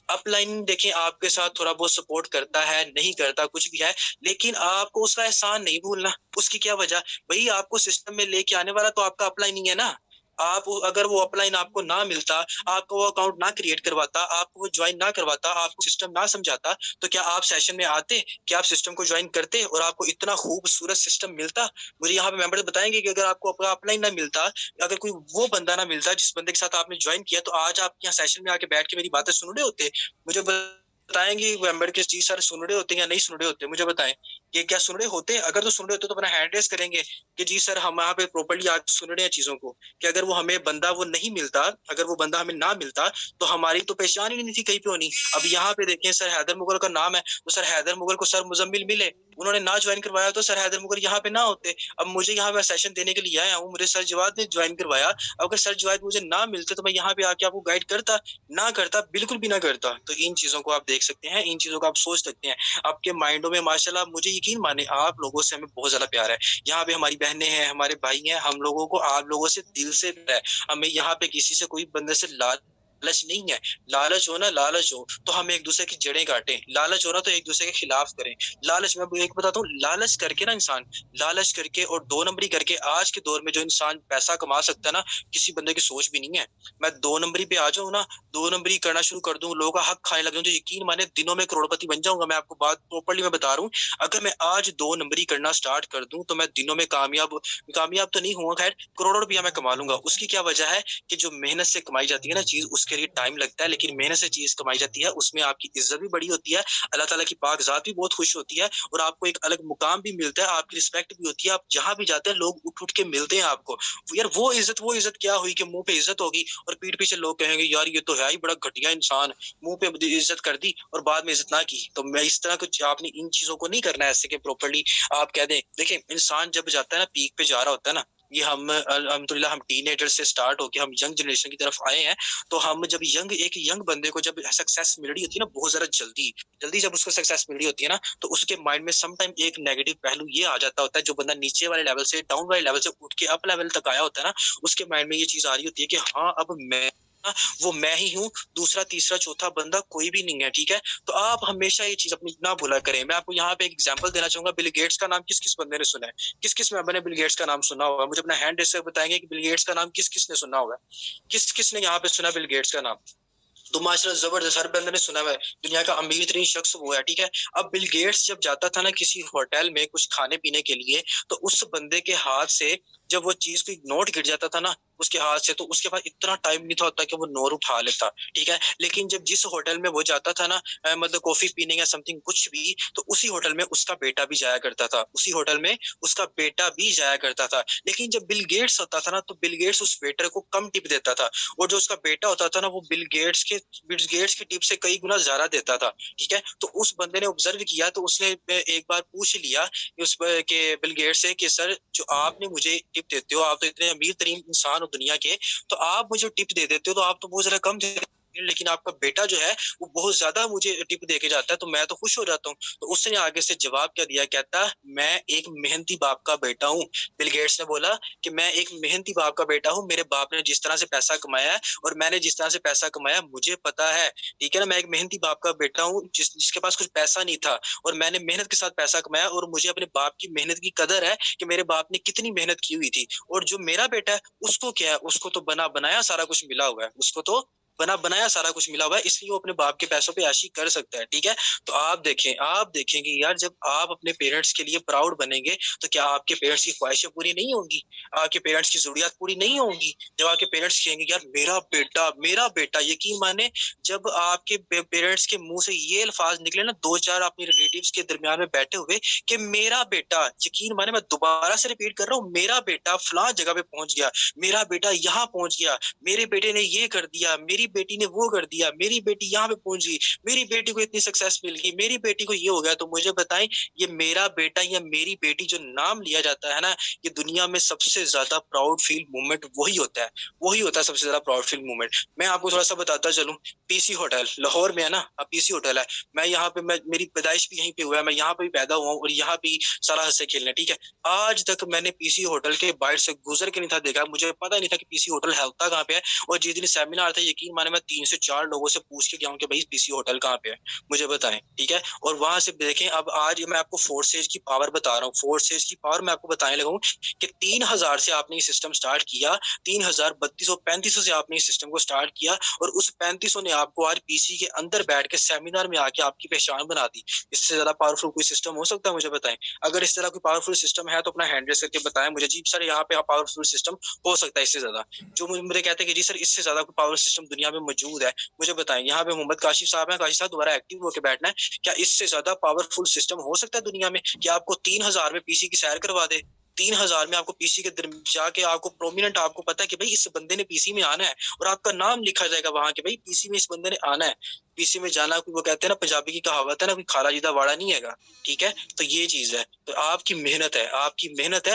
अपलाइन देखिए आपके साथ थोड़ा बहुत सपोर्ट करता है, नहीं करता कुछ भी है, लेकिन आपको उसका एहसान नहीं भूलना। उसकी क्या वजह? भई आपको सिस्टम में लेके आने वाला तो आपका अपलाइन ही है ना। आप अगर वो अपलाइन आपको ना मिलता, आपको वो अकाउंट ना क्रिएट करवाता, आपको वो जॉइन ना करवाता, आपको सिस्टम ना समझाता, तो क्या आप सेशन में आते? क्या आप सिस्टम को जॉइन करते और आपको इतना खूबसूरत सिस्टम मिलता? मुझे यहाँ पे मेंबर्स बताएंगे कि अगर आपको आपका अपलाइन ना मिलता, अगर कोई वो बंदा ना मिलता जिस बंदे के साथ आपने ज्वाइन किया, तो आज आप यहाँ सेशन में आके बैठ के मेरी बातें सुन रहे होते? मुझे बताएंगे मेंबर के जी सर सुन रहे होते हैं या नहीं सुन रहे होते? मुझे बताएं, ये क्या सुन रहे होते? अगर तो सुन रहे होते तो अपना हैंड रेस करेंगे कि जी सर हम यहाँ पे प्रॉपर्ली आज सुन रहे हैं चीजों को, कि अगर वो हमें बंदा वो नहीं मिलता, अगर वो बंदा हमें ना मिलता, तो हमारी तो पहचान ही नहीं थी कहीं पे होनी। अब यहाँ पे देखें, सर हैदर मुगल का नाम है, तो सर हैदर मुगल को सर मुजम्मिल मिले, उन्होंने ना ज्वाइन करवाया तो सर हैदर मुगल यहाँ पे ना होते। अब मुझे यहाँ पे सेशन देने के लिए आया हूँ, मुझे सर जवाद ने ज्वाइन करवाया। अगर सर जवाद मुझे ना मिलते तो मैं यहाँ पे आके आपको गाइड करता? ना करता, बिल्कुल भी ना करता। तो इन चीजों को आप देख सकते हैं, इन चीजों को आप सोच सकते हैं। आपके माइंडों में माशाल्लाह, मुझे यकीन माने, आप लोगों से हमें बहुत ज्यादा प्यार है। यहाँ पे हमारी बहनें हैं, हमारे भाई हैं, हम लोगों को आप लोगों से दिल से प्यार है। हमें यहाँ पे किसी से कोई बंदे से लालच नहीं है। लालच हो ना, लालच हो तो हम एक दूसरे की जड़ें काटें, लालच हो ना तो एक दूसरे के खिलाफ करें। लालच, मैं एक बताता हूँ, लालच करके ना इंसान, लालच करके और दो नंबरी करके आज के दौर में जो इंसान पैसा कमा सकता है ना, किसी बंदे की सोच भी नहीं है। मैं दो नंबरी पे आ जाऊँ ना, दो नंबरी करना शुरू कर दूं, लोगों का हक खाने लग जाऊं, तो यकीन माने दिनों में करोड़पति बन जाऊंगा। मैं आपको बात प्रॉपर्ली मैं बता रहा हूँ, अगर मैं आज दो नंबरी करना स्टार्ट कर दूं तो मैं दिनों में कामयाब कामयाब तो नहीं हुआ, खैर करोड़ों रुपया मैं कमा लूंगा। उसकी क्या वजह है कि जो मेहनत से कमाई जाती है ना चीज, उसके लिए टाइम लगता है, लेकिन मेहनत से चीज कमाई जाती है, उसमें आपकी इज्जत भी बड़ी होती है, अल्लाह ताला की पाक जात भी बहुत खुश होती है, और आपको एक अलग मुकाम भी मिलता है, आपकी रिस्पेक्ट भी होती है। आप जहां भी जाते हैं लोग उठ उठ के मिलते हैं आपको। यार वो इज्जत क्या हुई कि मुंह पे इज्जत होगी और पीठ पीछे लोग कहेंगे यार ये तो है ही बड़ा घटिया इंसान, मुंह पे इज्जत कर दी और बाद में इज्जत ना की। तो मैं इस तरह कुछ, आपने इन चीजों को नहीं करना है ऐसे कि प्रॉपर्ली आप कह दें। देखिए, इंसान जब जाता है ना, पीक पे जा रहा होता है ना, ये हम अल्हम्दुलिल्लाह हम टीनेजर से स्टार्ट होके हम यंग जनरेशन की तरफ आए हैं। तो हम जब एक यंग बंदे को जब सक्सेस मिल रही होती है ना, बहुत ज्यादा जल्दी जल्दी जब उसको सक्सेस मिल रही होती है ना, तो उसके माइंड में सम टाइम एक नेगेटिव पहलू ये आ जाता होता है। जो बंदा नीचे वाले लेवल से डाउन वाले लेवल से उठ के अप लेवल तक आया होता है ना, उसके माइंड में ये चीज आ रही होती है कि हाँ अब मैं ही हूँ, दूसरा तीसरा चौथा बंदा कोई भी नहीं है। ठीक है, तो आप हमेशा ये चीज अपनी ना भूला करें। मैं आपको यहाँ पे एक एग्जांपल देना चाहूंगा। बिल गेट्स का नाम किस किस बंदे ने सुना है? किस किस मेंबर ने बिल गेट्स का नाम सुना होगा? मुझे अपना हैंड रेस से बताएंगे कि बिल गेट्स का नाम किस किस ने सुना होगा? किस किस ने यहाँ पे सुना बिल गेट्स का नाम? तो माशाल्लाह जबरदस्त, हर बंदे ने सुना हुआ है, दुनिया का अमीर तरीन शख्स वो है। ठीक है, अब बिल गेट्स जब जाता था ना किसी होटल में कुछ खाने पीने के लिए, तो उस बंदे के हाथ से जब वो चीज कोई नोट गिर जाता था ना उसके हाथ से, तो उसके पास इतना टाइम नहीं था होता कि वो नोट उठा लेता। ठीक है, लेकिन जब जिस होटल में वो जाता था ना, मतलब कॉफी पीने या समथिंग कुछ भी, तो उसी होटल में उसका बेटा भी जाया करता था, उसी होटल में उसका बेटा भी जाया करता था। लेकिन जब बिल गेट्स होता था ना, तो बिल गेट्स उस वेटर को कम टिप देता था, और जो उसका बेटा होता था ना, वो बिल गेट्स के बिल गेट्स की टिप से कई गुना ज्यादा देता था, ठीक है। तो उस बंदे ने ऑब्जर्व किया, तो उसने एक बार पूछ लिया के बिल गेट्स से कि सर जो आपने मुझे टिप देते हो, आप तो इतने अमीर तरीन इंसान हो दुनिया के, तो आप मुझे टिप दे देते हो, तो आप तो बहुत ज्यादा कम दे, लेकिन आपका बेटा जो है वो बहुत ज्यादा मुझे टिप दे के जाता है, तो मैं तो खुश हो जाता हूँ। तो उसने आगे से जवाब क्या दिया, कहता मैं एक मेहनती बाप का बेटा हूँ। बिल गेट्स ने बोला कि मैं एक मेहनती बाप का बेटा हूँ, मेरे बाप ने जिस तरह से पैसा कमाया है और मैंने जिस तरह से पैसा कमाया मुझे पता है, ठीक है ना। मैं एक मेहनती बाप का बेटा हूँ जिसके पास कुछ पैसा नहीं था, और मैंने मेहनत के साथ पैसा कमाया, और मुझे अपने बाप की मेहनत की कदर है कि मेरे बाप ने कितनी मेहनत की हुई थी। और जो मेरा बेटा है उसको क्या है, उसको तो बना बनाया सारा कुछ मिला हुआ है, उसको तो बना बनाया सारा कुछ मिला हुआ है, इसलिए वो अपने बाप के पैसों पे ऐशी कर सकता है, ठीक है। तो आप देखेंगे यार, जब आप अपने पेरेंट्स के लिए प्राउड बनेंगे, तो क्या आपके पेरेंट्स की ख्वाहिशें पूरी नहीं होंगी, आपके पेरेंट्स की जरूरियात पूरी नहीं होंगी। जब आपके पेरेंट्स कहेंगे यार मेरा बेटा, यकीन माने जब आपके पेरेंट्स के मुंह से ये अल्फाज निकले ना, दो चार अपने रिलेटिव्स के दरमियान में बैठे हुए कि मेरा बेटा, यकीन माने मैं दोबारा से रिपीट कर रहा हूँ, मेरा बेटा फलां जगह पे पहुंच गया, मेरा बेटा यहाँ पहुंच गया, मेरे बेटे ने ये कर दिया, मेरी बेटी ने वो कर दिया, मेरी बेटी यहाँ पे पहुंच गई, मेरी बेटी को इतनी सक्सेस मिल गई, मेरी बेटी को ये हो गया, तो मुझे बताएं, ये मेरा बेटा या मेरी बेटी जो नाम लिया जाता है ना, ये दुनिया में सबसे ज्यादा प्राउड फील मोमेंट वही होता है सबसे ज्यादा प्राउड फील मोमेंट। मैं आपको थोड़ा सा बताता चलूं, पीसी होटल लाहौर में है ना, अब पीसी होटल है, मैं यहाँ पे, मैं मेरी पैदाइश भी यहीं पे हुआ है, मैं यहाँ पे भी पैदा हुआ हूँ और यहाँ पे सारा हंसे खेलने, ठीक है। आज तक मैंने पीसी होटल के बाहर से गुजर के नहीं था देखा, मुझे पता नहीं था कि पीसी होटल है होता कहाँ पे है। और जिस दिन सेमिनार था, यकीन माने मैं 3 से 4 लोगों से पूछ के गया हूँ कि भाई पीसी होटल कहाँ पे है, मुझे बताएं, ठीक है। और वहां से देखें, अब आज मैं आपको फोर्सेज की पावर बता रहा हूँ, फोर्सेज की पावर मैं आपको बताने लगा हूँ कि 3000 से आपने ये सिस्टम स्टार्ट किया, 3000 3200 3500 से आपने इस सिस्टम को स्टार्ट किया, और उस 3500 ने आपको आज पीसी के अंदर बैठ के सेमिनार में आके आपकी पहचान बना दी। इससे ज्यादा पावरफुल कोई सिस्टम हो सकता है, मुझे बताएं। अगर इस तरह कोई पावरफुल सिस्टम है तो अपना हैंड रेस करके बताएं मुझे, जी सर यहाँ पे पावरफुल सिस्टम हो सकता है इससे ज्यादा। जो मुझे कहते हैं कि जी सर इससे ज्यादा कोई पावर सिस्टम दुनिया में मौजूद है, मुझे बताएं। यहाँ पे मोहम्मद काशिफ साहब हैं, काशिफ साहब दोबारा एक्टिव होकर बैठना है, क्या इससे ज्यादा पावरफुल सिस्टम हो सकता है दुनिया में कि आपको 3000 में पीसी की सैर करवा दे, 3000 में आपको पीसी के जाके आपको प्रोमिनेंट, आपको पता है कि भाई इस बंदे ने पीसी में आना है, और आपका नाम लिखा जाएगा वहां के भाई पीसी में इस बंदे ने आना है, पीसी में जाना। वो कहते हैं ना, पंजाबी की कहावत है ना, कोई खाला जीदा वाड़ा नहीं हैगा, ठीक है। तो ये चीज है, तो आपकी मेहनत है,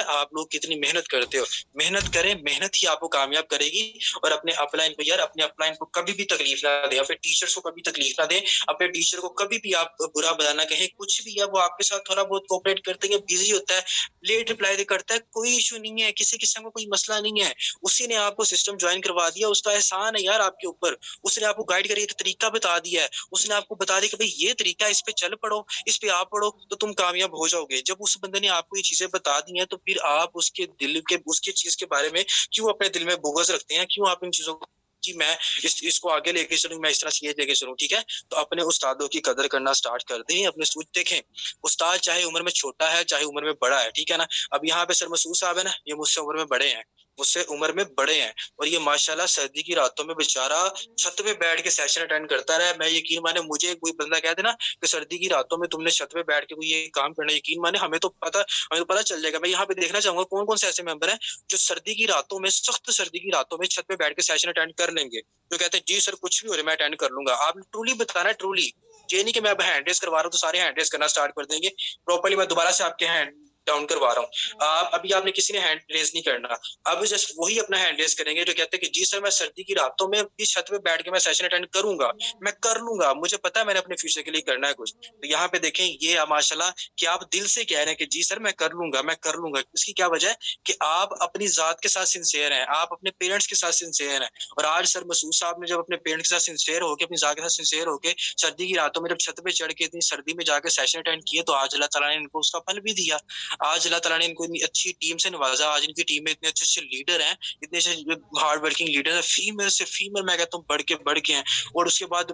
आप लोग कितनी मेहनत करते हो, मेहनत करें, मेहनत ही आपको कामयाब करेगी। और अपने अपलाइन को यार, अपने अपलाइन को कभी भी तकलीफ ना दे, अपने टीचर्स को कभी तकलीफ ना दे, अपने टीचर को कभी भी आप बुरा बताना कहें, कुछ भी है, वो आपके साथ थोड़ा बहुत कोऑपरेट करते हैं, बिजी होता है, लेट रिप्लाई करता है, कोई इशू नहीं है, किसी किस्म का कोई मसला नहीं है। उसी ने आपको सिस्टम ज्वाइन करवा दिया, उसका एहसान है यार आपके ऊपर, उसने आपको गाइड करके तरीका बता दिया है, उसने आपको बता दिया कि भाई ये तरीका है, इस पे चल पड़ो, इस पे आप पढ़ो तो तुम कामयाब हो जाओगे। जब उस बंदे ने आपको ये चीजें बता दी हैं, तो फिर आप उसके दिल के, उसके चीज के बारे में क्यों अपने दिल में बुग़्ज़ रखते हैं, क्यों आप इन चीजों को कि मैं इसको आगे लेके चलूं, मैं इस तरह से ये लेके चलूं, ठीक है। तो अपने उस्तादों की कदर करना स्टार्ट कर दें, अपने देखें, उस्ताद चाहे उम्र में छोटा है चाहे उम्र में बड़ा है, ठीक है ना। अब यहाँ पे सर मसूद साहब है ना, ये मुझसे उम्र में बड़े हैं, मुझसे उम्र में बड़े हैं, और ये माशाल्लाह सर्दी की रातों में बेचारा छत पे बैठ के सेशन अटेंड करता रहा। मैं यकीन माने, मुझे कोई बंदा कहते ना कि सर्दी की रातों में तुमने छत पे बैठ के कोई ये काम करना, यकीन माने हमें तो पता चल जाएगा। मैं यहाँ पे देखना चाहूंगा कौन कौन से ऐसे मेंबर हैं जो सर्दी की रातों में, सख्त सर्दी की रातों में छत पे बैठ के सेशन अटेंड कर लेंगे, जो कहते हैं जी सर कुछ भी हो रहा है मैं अटेंड कर लूंगा। आप ट्रूली बताना, ट्रूली, ये नहीं कि मैं अब हैंड रेस करवा रहा हूँ तो सारे हैंड रेस करना स्टार्ट कर देंगे। प्रॉपर्ली मैं दोबारा से आपके हैंड डाउन करवा रहा हूँ, आप अभी आपने किसी ने हैंड रेस नहीं करना, अब जस्ट वही अपना हैंड रेस करेंगे जो कहते हैं कि जी सर मैं सर्दी की रातों में भी छत पे बैठ के मैं सेशन अटेंड करूंगा, मैं कर लूंगा, मुझे पता है मैंने अपने फ्यूचर के लिए करना है कुछ। तो यहाँ पे देखें, ये माशाल्लाह कि आप दिल से कह रहे हैं कि जी सर मैं कर लूंगा, मैं कर लूंगा। इसकी क्या वजह है कि आप अपनी जात के साथ सिंसियर हैं, आप अपने पेरेंट्स के साथ सिंसियर हैं। और आज सर मसूद साहब ने जब अपने पेरेंट्स के साथ सिंसियर होकर, अपनी जात के साथ सिंसियर होकर सर्दी की रातों में जब छत पे चढ़ के इतनी सर्दी में जाकर सेशन अटेंड किए, तो आज अल्लाह ताला ने इनको उसका फल भी दिया। आज अल्लाह ताला ने इनको इतनी अच्छी टीम से नवाजा, आज इनकी टीम में इतने अच्छे अच्छे लीडर हैं, इतने अच्छे हार्ड वर्किंग लीडर हैं, फीमेल से फीमेल मैं कहता हूँ बढ़ के हैं। और उसके बाद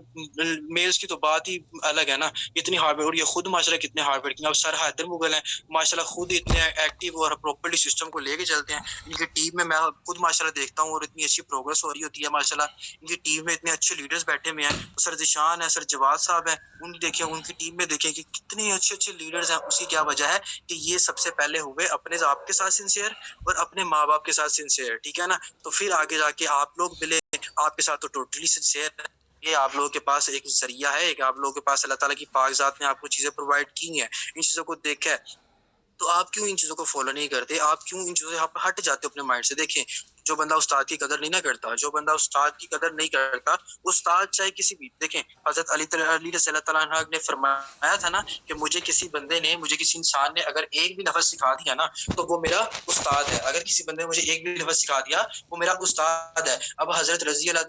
मेल्स की तो बात ही अलग है ना, इतनी हार्ड, और ये खुद माशाल्लाह कितने हार्ड वर्किंग। अब सर हैदर मुगल हैं माशाल्लाह, खुद इतने एक्टिव और प्रॉपर्ली सिस्टम को लेके चलते हैं। इनकी टीम में मैं खुद माशाल्लाह देखता हूँ और इतनी अच्छी प्रोग्रेस हो रही होती है माशाल्लाह। इनकी टीम में इतने अच्छे लीडर्स बैठे हुए हैं, सर जिशान है, सर जवाद साहब है, उन देखिए उनकी टीम में देखिए कि कितने अच्छे अच्छे लीडर्स हैं। उसकी क्या वजह है कि ये सबसे पहले हुए अपने आपके साथ सिंसियर और अपने माँ बाप के साथ सिंसियर, ठीक है ना। तो फिर आगे जाके आप लोग मिले, आपके साथ तो टोटली सिंसियर है, ये आप लोगों के पास एक जरिया है, एक आप लोगों के पास अल्लाह ताला की पाक ज़ात ने आपको चीज़ें प्रोवाइड की हैं। इन चीज़ों को देखा है, तो आप क्यों इन चीज़ों को फ़ॉलो नहीं करते? आप क्यों इन चीज़ों से आप हट जाते हो अपने माइंड से? देखें, जो बंदा उस्ताद की कदर नहीं ना करता, जो बंदा उस्ताद की कदर नहीं करता, उस्ताद चाहे किसी भी देखें, हज़रत अली रज़ी अल्लाह तआला अन्हु ने फरमाया था ना कि मुझे किसी बंदे ने, मुझे किसी इंसान ने अगर एक भी लफ़्ज़ सिखा दिया ना, तो वो मेरा उस्ताद है। अगर किसी बंदे ने मुझे एक भी लफ़्ज़ सिखा दिया, वो मेरा उस्ताद है। अब हज़रत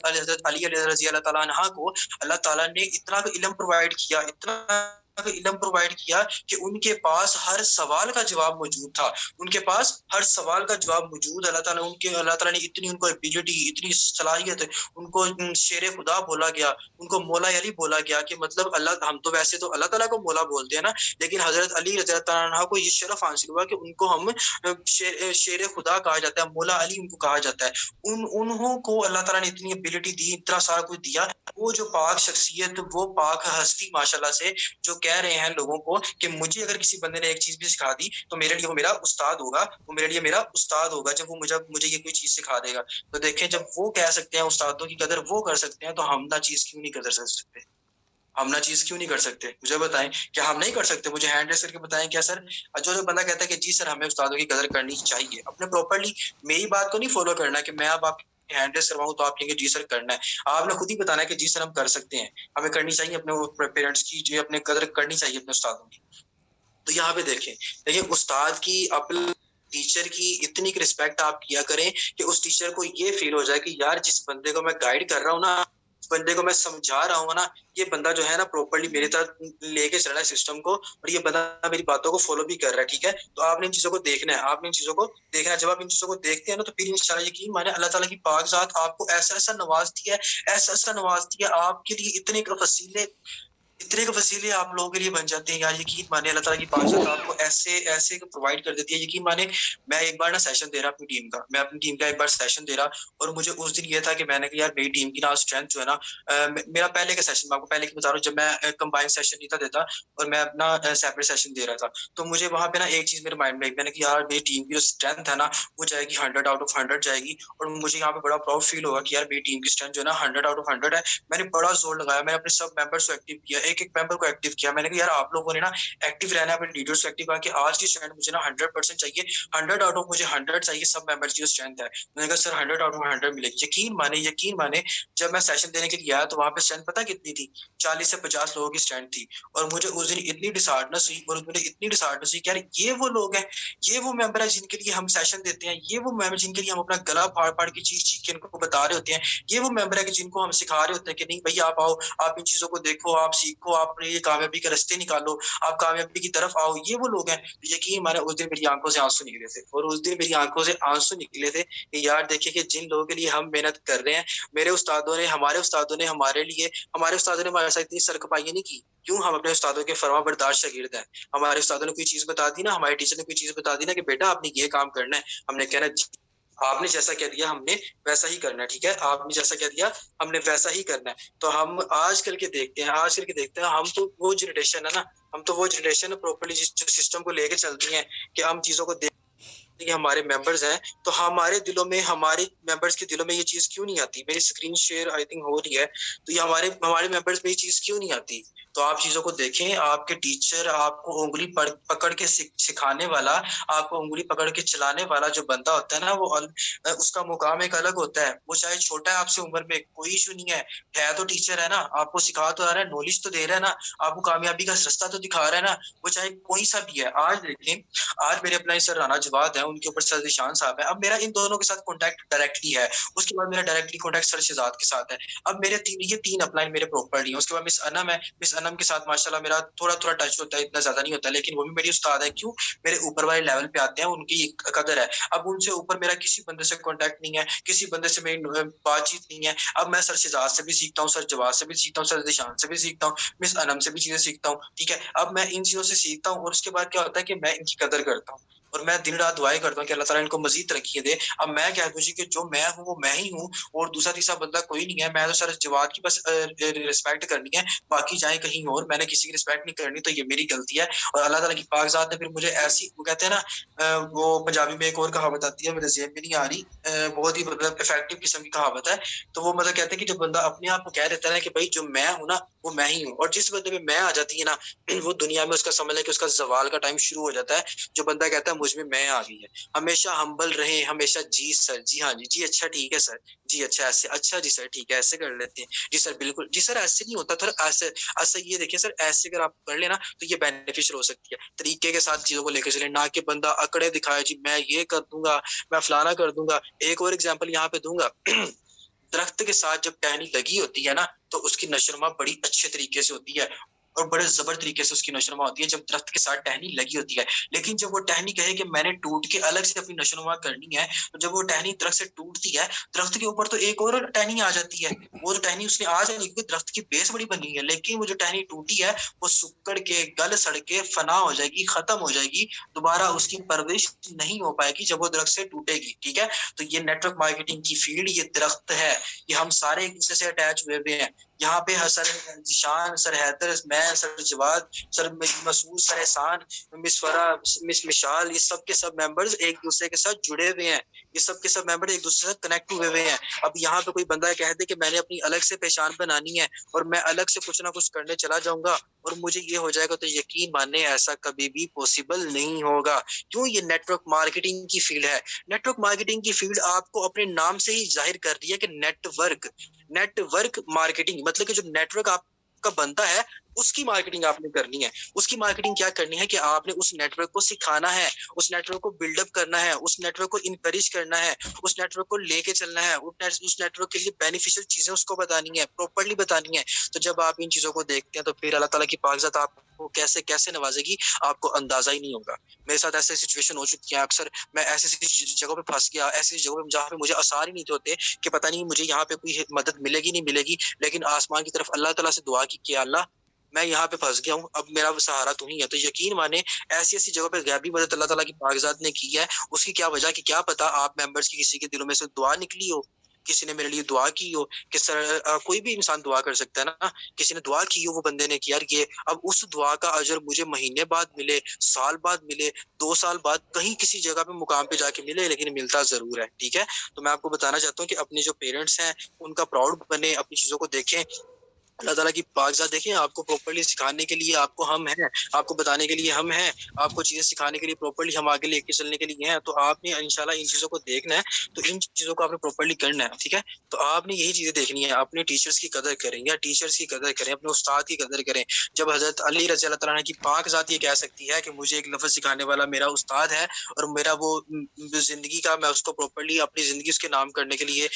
हज़रत अली रज़ी अल्लाह तआला अन्हा को अल्लाह ताला ने इतना इल्म प्रोवाइड किया, इतना इल्म प्रोवाइड किया कि उनके पास हर सवाल का जवाब मौजूद था। उनके पास हर सवाल का जवाब मौजूद, अल्लाह ताला ने इतनी उनको एबिलिटी, इतनी सलाहियत, उनको शेर खुदा बोला गया, उनको मौला अली बोला गया कि मतलब अल्लाह, हम तो वैसे तो अल्लाह ताला को मौला बोलते हैं ना, लेकिन हज़रत अली रज़ी अल्लाह तआला अन्हु को ये शरफ हासिल हुआ कि उनको हम शेर खुदा कहा जाता है, मौला अली उनको कहा जाता है। उन्हों को अल्लाह ताला ने इतनी एबिलिटी दी, इतना सारा कुछ दिया। वो जो पाक शख्सियत, वो पाक हस्ती माशाल्लाह से जो कह रहे हैं लोगों को कि मुझे अगर किसी बंदे ने एक चीज़ भी सिखा दी, तो मेरे लिए वो मेरा उस्ताद होगा, वो मेरे लिए मेरा उस्ताद होगा जब वो मुझे ये कोई चीज़ सिखा देगा। तो देखें, जब वो कह सकते हैं, उस्तादों की कदर वो कर सकते हैं, तो हम ना चीज़ क्यों नहीं कर सकते? हम ना चीज़ क्यों नहीं कर सकते? मुझे बताएँ, क्या हम नहीं कर सकते? मुझे हैंड रेज़ करके बताएँ क्या सर? जो बंदा कहता है कि जी सर, हमें उस्तादों की कदर करनी चाहिए, अपने प्रॉपर्ली मेरी बात को नहीं फ़ॉलो करना कि मैं अब आपकी हैंड रेज़ करवाऊँ तो आप कहेंगे जी सर करना है। आपने खुद ही बताना है कि जी सर हम कर सकते हैं। हमें करनी चाहिए अपने वो पेरेंट्स की, जो अपने कदर करनी चाहिए अपने उस्तादों की। तो यहाँ पे देखिए उस्ताद की, अपने टीचर की इतनी रिस्पेक्ट आप किया करें कि उस टीचर को ये फ़ील हो जाए कि यार, जिस बंदे को मैं गाइड कर रहा हूँ ना, उस बंदे को मैं समझा रहा हूँ ना, ये बंदा जो है ना प्रॉपर्ली मेरी तरह लेके चल रहा है सिस्टम को, और ये बंदा मेरी बातों को फ़ॉलो भी कर रहा है, ठीक है? तो आपने इन चीज़ों को देखना है, आपने इन चीज़ों को देखना है। जब आप इन चीज़ों को देखते हैं ना, तो फिर इंशाल्लाह यकीन मानिए अल्लाह ताला की पाक ज़ात आपको ऐसा-ऐसा नवाज़ती है, ऐसा-ऐसा नवाज़ती है, आपके लिए इतने वसीले आप लोगों के लिए बन जाते हैं यार, यकीन मानिए अल्लाह ताला की पाक ज़ात आपको ऐसे प्रोवाइड कर देती है। यकीन मानिए, मैं एक बार ना सेशन दे रहा अपनी टीम का, मैं अपनी टीम का एक बार सेशन दे रहा, और मुझे उस दिन ये था कि मैंने कहा यार, मेरी टीम की ना स्ट्रेंथ जो है ना, मेरा पहले का सेशन, मैं आपको पहले की बता रहा हूँ, जब मैं कंबाइंड सेशन नहीं था देता और मैं अपना सेपरेट सेशन दे रहा था, तो मुझे वहाँ पे ना एक चीज़ मेरे माइंड में आई, मैंने कहा यार, मेरी टीम की जो स्ट्रेंथ है ना, वो जाएगी 100 आउट ऑफ 100 जाएगी, और मुझे यहाँ पे बड़ा प्राउड फील होगा कि यार, मेरी टीम की स्ट्रेंथ जो है ना 100 आउट ऑफ 100 है। मैंने बड़ा जोर लगाया, मैंने अपने सब मेंबर्स को एक्टिव किया, एक-एक मेंबर को एक्टिव किया। मैंने कहा यार, आप लोगों ने ना एक्टिव रहना है, अपने लीडर्स को एक्टिव करके आज की स्ट्रेंथ मुझे ना 100% चाहिए, 100 आउट ऑफ मुझे 100 चाहिए, सब मेंबर्स की जो स्ट्रेंथ है। मैंने कहा सर 100 आउट ऑफ 100 मिलेगी। यकीन माने जब मैं सेशन देने के लिए आया, तो वहाँ पे स्ट्रेंथ पता कितनी थी? 40 से 50 लोगों की स्ट्रेंथ थी, और मुझे उस दिन इतनी डिसहार्डनेस हुई, और मुझे इतनी डिसहार्डनेस हुई कि यार, ये वो लोग हैं, ये वो मेंबर है जिनके लिए हम सेशन देते हैं, ये वो मेंबर जिनके लिए हम अपना गला फाड़-फाड़ के चीख-चीख के इनको बता रहे होते हैं, ये वो मेंबर है कि जिनको हम सिखा रहे होते हैं कि नहीं भई, आप आओ, आप इन चीज़ों को देखो, आप सीखो, आप अपने लिए कामयाबी के रास्ते निकालो, आप कामयाबी की तरफ आओ, ये वो लोग हैं। यकीन माने उस दिन मेरी आँखों से आँसू निकले थे, और उस दिन मेरी आँखों से आँसू निकले थे कि यार, देखिए कि जिन लोगों के लिए हम मेहनत कर रहे हैं, हमारे उस्तादों ने हमारे साथ इतनी सरखपाइयाँ नहीं की। क्यों? हम अपने उस्तादों के फरमाबरदार शागिर्द हैं। हमारे उस्तादों ने कोई चीज़ बता दी ना, हमारे टीचर ने कोई चीज़ बता दी ना कि बेटा आपने ये काम करना है, हमने कहना जी, आपने जैसा कह दिया हमने वैसा ही करना है, ठीक है? आपने जैसा कह दिया हमने वैसा ही करना है। तो हम आजकल के देखते हैं, हम तो वो जनरेशन है ना, हम तो वो जनरेशन है प्रॉपर्ली जिस जो सिस्टम को लेके चलती है, कि हम चीज़ों को ये हमारे मेंबर्स हैं, तो हमारे दिलों में, हमारे मेंबर्स के दिलों में ये चीज़ क्यों नहीं आती? मेरी स्क्रीन शेयर आई थिंक हो रही है, तो ये हमारे हमारे मेंबर्स में ये चीज़ क्यों नहीं आती? तो आप चीज़ों को देखें, आपके टीचर आपको उँगली पकड़ के सिखाने वाला, आपको उँगली पकड़ के चलाने वाला जो बंदा होता है ना, वो उसका मुकाम एक अलग होता है। वो चाहे छोटा है आपसे उम्र में, कोई इश्यू नहीं है तो टीचर है ना, आपको सिखा तो रहा है, नॉलेज तो दे रहा है ना, आपको कामयाबी का रास्ता तो दिखा रहा है ना, वो चाहे कोई सा भी है। आज देखें, आज मेरे अपना सर राना जवाद है, उनके ऊपर सर ज़ीशान साहब है। अब मेरा इन दोनों के साथ कॉन्टैक्ट डायरेक्टली है। उसके बाद मेरा डायरेक्टली कॉन्टैक्ट सर शहजाद के साथ है। अब मेरे ये 3 अपलाइन मेरे प्रॉपर्ली हैं। उसके बाद मिस अनम है। मिस अनम के साथ माशाल्लाह मेरा थोड़ा-थोड़ा टच होता है, इतना ज़्यादा नहीं होता, लेकिन वो भी मेरी उस्ताद है। क्यों? मेरे ऊपर वाले लेवल पे आते हैं, उनकी एक कदर है। अब उनसे ऊपर मेरा किसी बंदे से कॉन्टैक्ट नहीं है, किसी बंदे से मेरी बातचीत नहीं है। अब मैं सर शहजाद से भी सीखता हूँ, सर जवाद से भी सीखता हूँ, सर ज़ीशान से भी सीखता हूँ, मिस अनम से भी चीज़ें सीखता हूँ, ठीक है? अब मैं इन चीज़ों से सीखता हूँ, और उसके बाद क्या होता है कि मैं इनकी कदर करता हूँ, और मैं दिन-रात दुआएँ दुआएं करता हूँ कि अल्लाह ताला इनको मजीद तरक्की दे। अब मैं कह दूँ जी कि जो मैं हूँ वो मैं ही हूँ और दूसरा तीसरा बंदा कोई नहीं है। मैं तो सर जवाब की बस रिस्पेक्ट करनी है, बाकी जाए कहीं और, मैंने किसी की रिस्पेक्ट नहीं करनी, तो ये मेरी गलती है। और अल्लाह ताला की पाक ज़ात ने फिर मुझे ऐसी, वो कहते हैं ना वो पंजाबी में एक और कहावत आती है, मेरे ज़हन में नहीं आ रही, बहुत ही मतलब इफेक्टिव किस्म की कहावत है। तो वो मतलब कहते हैं कि जब बंदा अपने आप को कह देता है ना कि भाई जो मैं हूँ ना वो मैं ही हूँ, और जिस बंदे में मैं आ जाती है ना वो दुनिया में उसका समझ लें कि उसका ज़वाल का टाइम शुरू हो जाता है। जो बंदा कहता है मुझ में मैं आ गई है, हमेशा हम्बल रहें, हमेशा जी सर, जी हाँ जी, जी अच्छा ठीक है सर, जी अच्छा ऐसे, अच्छा जी सर ठीक है ऐसे कर लेते हैं, जी सर बिल्कुल, जी सर ऐसे नहीं होता, थोड़ा ऐसे ऐसे, ये देखिए सर ऐसे अगर आप कर लेना तो ये बेनिफिशियल हो सकती है। तरीके के साथ चीज़ों को लेकर चलें, ना कि बंदा अकड़े दिखाए जी मैं ये कर दूँगा, मैं फलाना कर दूँगा। एक और एग्ज़ाम्पल यहाँ पे दूँगा दरख्त के साथ जब टहनी लगी होती है ना, तो उसकी नशोनुमा बड़ी अच्छे तरीके से होती है और बड़े ज़बर तरीके से उसकी नशोनुमा होती है जब दरख्त के साथ टहनी लगी होती है। लेकिन जब वो टहनी कहे कि मैंने टूट के अलग से अपनी नशोनुमा करनी है, तो जब वो टहनी दरख्त से टूटती है, दरख्त के ऊपर तो एक और टहनी आ जाती है। वो तो टहनी उसने आ जानी क्योंकि दरख्त की बेस बड़ी बनी है, लेकिन वो जो टहनी टूटी है, वो सुक्कड़ के, गल सड़ के फना हो जाएगी, खत्म हो जाएगी, दोबारा उसकी परवरिश नहीं हो पाएगी जब वो दरख्त से टूटेगी, ठीक है? तो ये नेटवर्क मार्केटिंग की फील्ड, ये दरख्त है, ये हम सारे एक दूसरे से अटैच हुए हुए हैं। यहाँ पे सर जिशान, सर हैदर, मैं, sir Jawad, sir Masood, sir Ehsan, miss Farah, miss Mishal, ये सब के सब मेंबर्स एक दूसरे के साथ जुड़े हुए हैं। ये सब के सब मेंबर एक दूसरे से कनेक्ट हुए हुए हैं। अब यहाँ पे कोई बंदा कह दे कि मैंने अपनी अलग से पहचान बनानी है और मैं अलग से कुछ ना कुछ करने चला जाऊंगा और मुझे ये हो जाएगा, तो यकीन माने ऐसा कभी भी पॉसिबल नहीं होगा। क्यों? ये नेटवर्क मार्केटिंग की फील्ड है। नेटवर्क मार्केटिंग की फील्ड आपको अपने नाम से ही जाहिर कर रही है कि नेटवर्क, नेटवर्क मार्केटिंग मतलब कि जो नेटवर्क आपका बनता है उसकी मार्केटिंग आपने करनी है। उसकी मार्केटिंग क्या करनी है कि आपने उस नेटवर्क को सिखाना है, उस नेटवर्क को बिल्डअप करना है, उस नेटवर्क को इनकरेज करना है, उस नेटवर्क को लेके चलना है, उस नेटवर्क के लिए बेनिफिशियल चीजें उसको बतानी है, प्रॉपर्ली बतानी है। तो जब आप इन चीजों को देखते हैं तो फिर अल्लाह ताला की पाकज़ात आपको कैसे कैसे नवाजेगी, आपको अंदाजा ही नहीं होगा। मेरे साथ ऐसे सिचुएशन हो चुकी है, अक्सर मैं ऐसी जगहों पे फंस गया, ऐसी जगहों पे जहाँ पे मुझे आसार ही नहीं होते कि पता नहीं मुझे यहाँ पे कोई मदद मिलेगी नहीं मिलेगी, लेकिन आसमान की तरफ अल्लाह ताला से दुआ की कि अल्लाह मैं यहाँ पे फंस गया हूँ, अब मेरा सहारा तू ही है। तो यकीन माने ऐसी-ऐसी जगह पे गैबी मदद अल्लाह ताला की पाकज़ात ने की है। उसकी क्या वजह कि क्या पता आप मेंबर्स की किसी के दिलों में से दुआ निकली हो, किसी ने मेरे लिए दुआ की हो कि सर कोई भी इंसान दुआ कर सकता है ना, किसी ने दुआ की हो, वो बंदे ने कि यार ये अब उस दुआ का अजर मुझे महीने बाद मिले, साल बाद मिले, 2 साल बाद कहीं किसी जगह पे मुकाम पे जाके मिले, लेकिन मिलता ज़रूर है, ठीक है? तो मैं आपको बताना चाहता हूँ कि अपने जो पेरेंट्स हैं, उनका प्राउड बने, अपनी चीज़ों को देखें, अल्लाह ताला की कागज़ात देखें, आपको प्रॉपर्ली सिखाने के लिए आपको हम हैं, आपको बताने के लिए हम हैं, आपको चीज़ें सिखाने के लिए प्रॉपर्ली हम आगे लेके चलने के लिए हैं। तो आपने इंशाल्लाह इन चीज़ों को देखना है, तो इन चीज़ों को आपने प्रॉपर्ली करना है, ठीक है? तो आपने यही चीज़ें देखनी है, अपने टीचर्स की कदर करें या टीचर्स की कदर करें, अपने उस्ताद की कदर करें। जब हज़रत अली रज़ी अल्लाह तआला अन्हु की पाकज़ात ये कह सकती है कि मुझे एक लफ़्ज़ सिखाने वाला मेरा उस्ताद है और मेरा वो ज़िंदगी का मैं उसको प्रॉपर्ली अपनी ज़िंदगी उसके नाम करने के लिए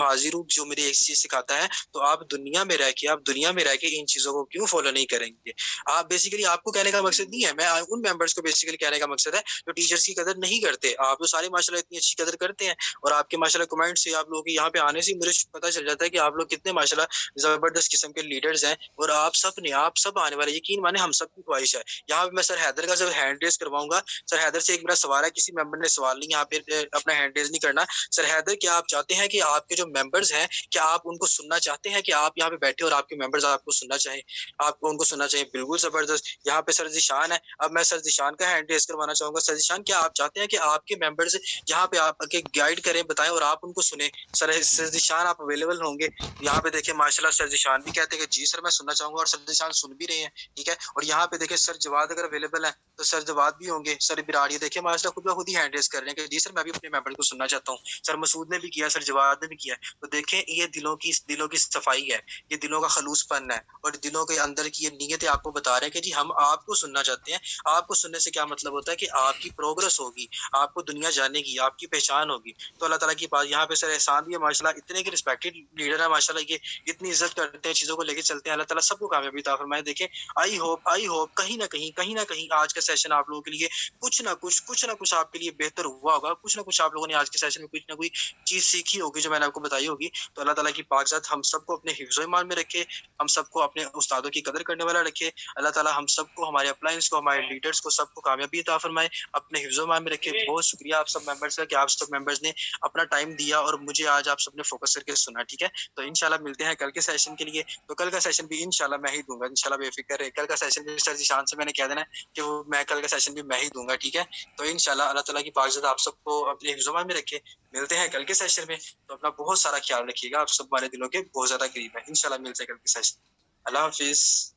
हाज़िर हूँ, जो मुझे एक चीज़ सिखाता है। तो आप दुनिया में रह के इन चीज़ों को क्यों फ़ॉलो नहीं करेंगे? आप बेसिकली आपको कहने का मकसद नहीं है, मैं उन मेंबर्स को बेसिकली कहने का मकसद है जो टीचर्स की कदर नहीं करते। आप तो सारे माशाल्लाह इतनी अच्छी कदर करते हैं और आपके माशाल्लाह कमेंट से आप लोगों के यहाँ पे आने से मुझे पता चल जाता है कि आप लोग कितने माशाल्लाह ज़बरदस्त किस्म के लीडर्स हैं और आप सब आने वाले, यकीन माने हम सब की ख्वाहिश है। यहाँ पे मैं सर हैदर का जब हैंड रेज़ करवाऊँगा, सर हैदर से एक मेरा सवाल है, किसी मेंबर ने सवाल नहीं यहाँ पे अपना हैंड रेज़ नहीं करना। सर हैदर, क्या आप चाहते हैं कि आपके जो मेंबर्स हैं, क्या आप उनको सुनना चाहते हैं कि आप यहाँ पे बैठे और आपके मेंबर्स आपको सुनना चाहें? आपको उनको सुनना चाहिए, बिल्कुल ज़बरदस्त। यहाँ पे सर ज़ीशान है, अब मैं सर ज़ीशान का हैंड रेज़ करवाना चाहूँगा। सर ज़ीशान, क्या आप चाहते हैं कि आपके मेंबर्स यहाँ पे आके गाइड करें, बताएँ और आप उनको सुनें? सर ज़ीशान, आप अवेलेबल होंगे? यहाँ पे देखिए माशाल्लाह सर ज़ीशान भी कहते हैं कि जी सर मैं सुनना चाहूँगा और सर ज़ीशान सुन भी रहे हैं, ठीक है? और यहाँ पे देखिए सर जवाद अगर अवेलेबल है, तो सर जवाद भी होंगे। सर बिराड़ी देखिए माशाल्लाह खुद ब खुद ही हैंड रेज़ कर रहे हैं कि जी सर मैं भी अपने मेंबर को सुनना चाहता हूँ। सर मसूद ने भी किया, सर जवाद ने भी किया। तो देखें ये दिलों की सफाई है, ये दिलों का खलूसपन है और दिलों के अंदर की ये नीयतें आपको बता रहे हैं कि जी हम आपको सुनना चाहते हैं। आपको सुनने से क्या मतलब होता है कि आपकी प्रोग्रेस होगी, आपको दुनिया जानेगी, आपकी पहचान होगी। तो अल्लाह ताला की बात यहाँ पे सर एहसान भी है माशाल्लाह, इतने के रिस्पेक्टेड लीडर है माशाल्लाह, ये इतनी इज़्ज़त करते हैं, चीज़ों को लेके चलते हैं। अल्लाह ताला सबको कामयाबी अता फरमाए। देखें आई होप कहीं न कहीं आज का सेशन आप लोगों के लिए कुछ ना कुछ आपके लिए बेहतर हुआ होगा। कुछ ना कुछ आप लोगों ने आज के सेशन में कुछ ना कोई चीज़ सीखी होगी जो मैंने आपको बताई होगी। तो अल्लाह ताला की पाक ज़ात हम सबको अपने हिफ्ज़-ओ-ईमान में रखे, हम सबको अपने उस्तादों की कदर करने वाला रखे। अल्लाह ताला हम सबको, हमारे अपलाइंस को, हमारे लीडर्स को सबको कामयाबी अता फरमाए, अपने हिफ्ज़-ओ-मान में रखे। बहुत शुक्रिया आप सब मेंबर्स का कि आप सब मेंबर्स ने अपना टाइम दिया और मुझे आज आप सबने फोकस करके सुना, ठीक है? तो इंशाल्लाह मिलते हैं कल के सेशन के लिए। तो कल का सेशन भी इंशाल्लाह मैं ही दूँगा, इंशाल्लाह बेफ़िक्र रहे। कल का सेशन भी सर ज़ीशान से मैंने कह देना है कि वो मैं कल का सेशन भी मैं ही दूँगा, ठीक है? तो इंशाल्लाह अल्लाह ताला की पाक-ज़त आप सबको अपने हिफ्ज़-ओ-मान में रखे। मिलते हैं कल के सेशन में, तो अपना बहुत सारा ख्याल रखिएगा। आप सब हमारे दिलों के बहुत ज़्यादा करीब हैं। इंशाल्लाह मिलते हैं कल के सेशन। अल्लाह हाफ़िज़।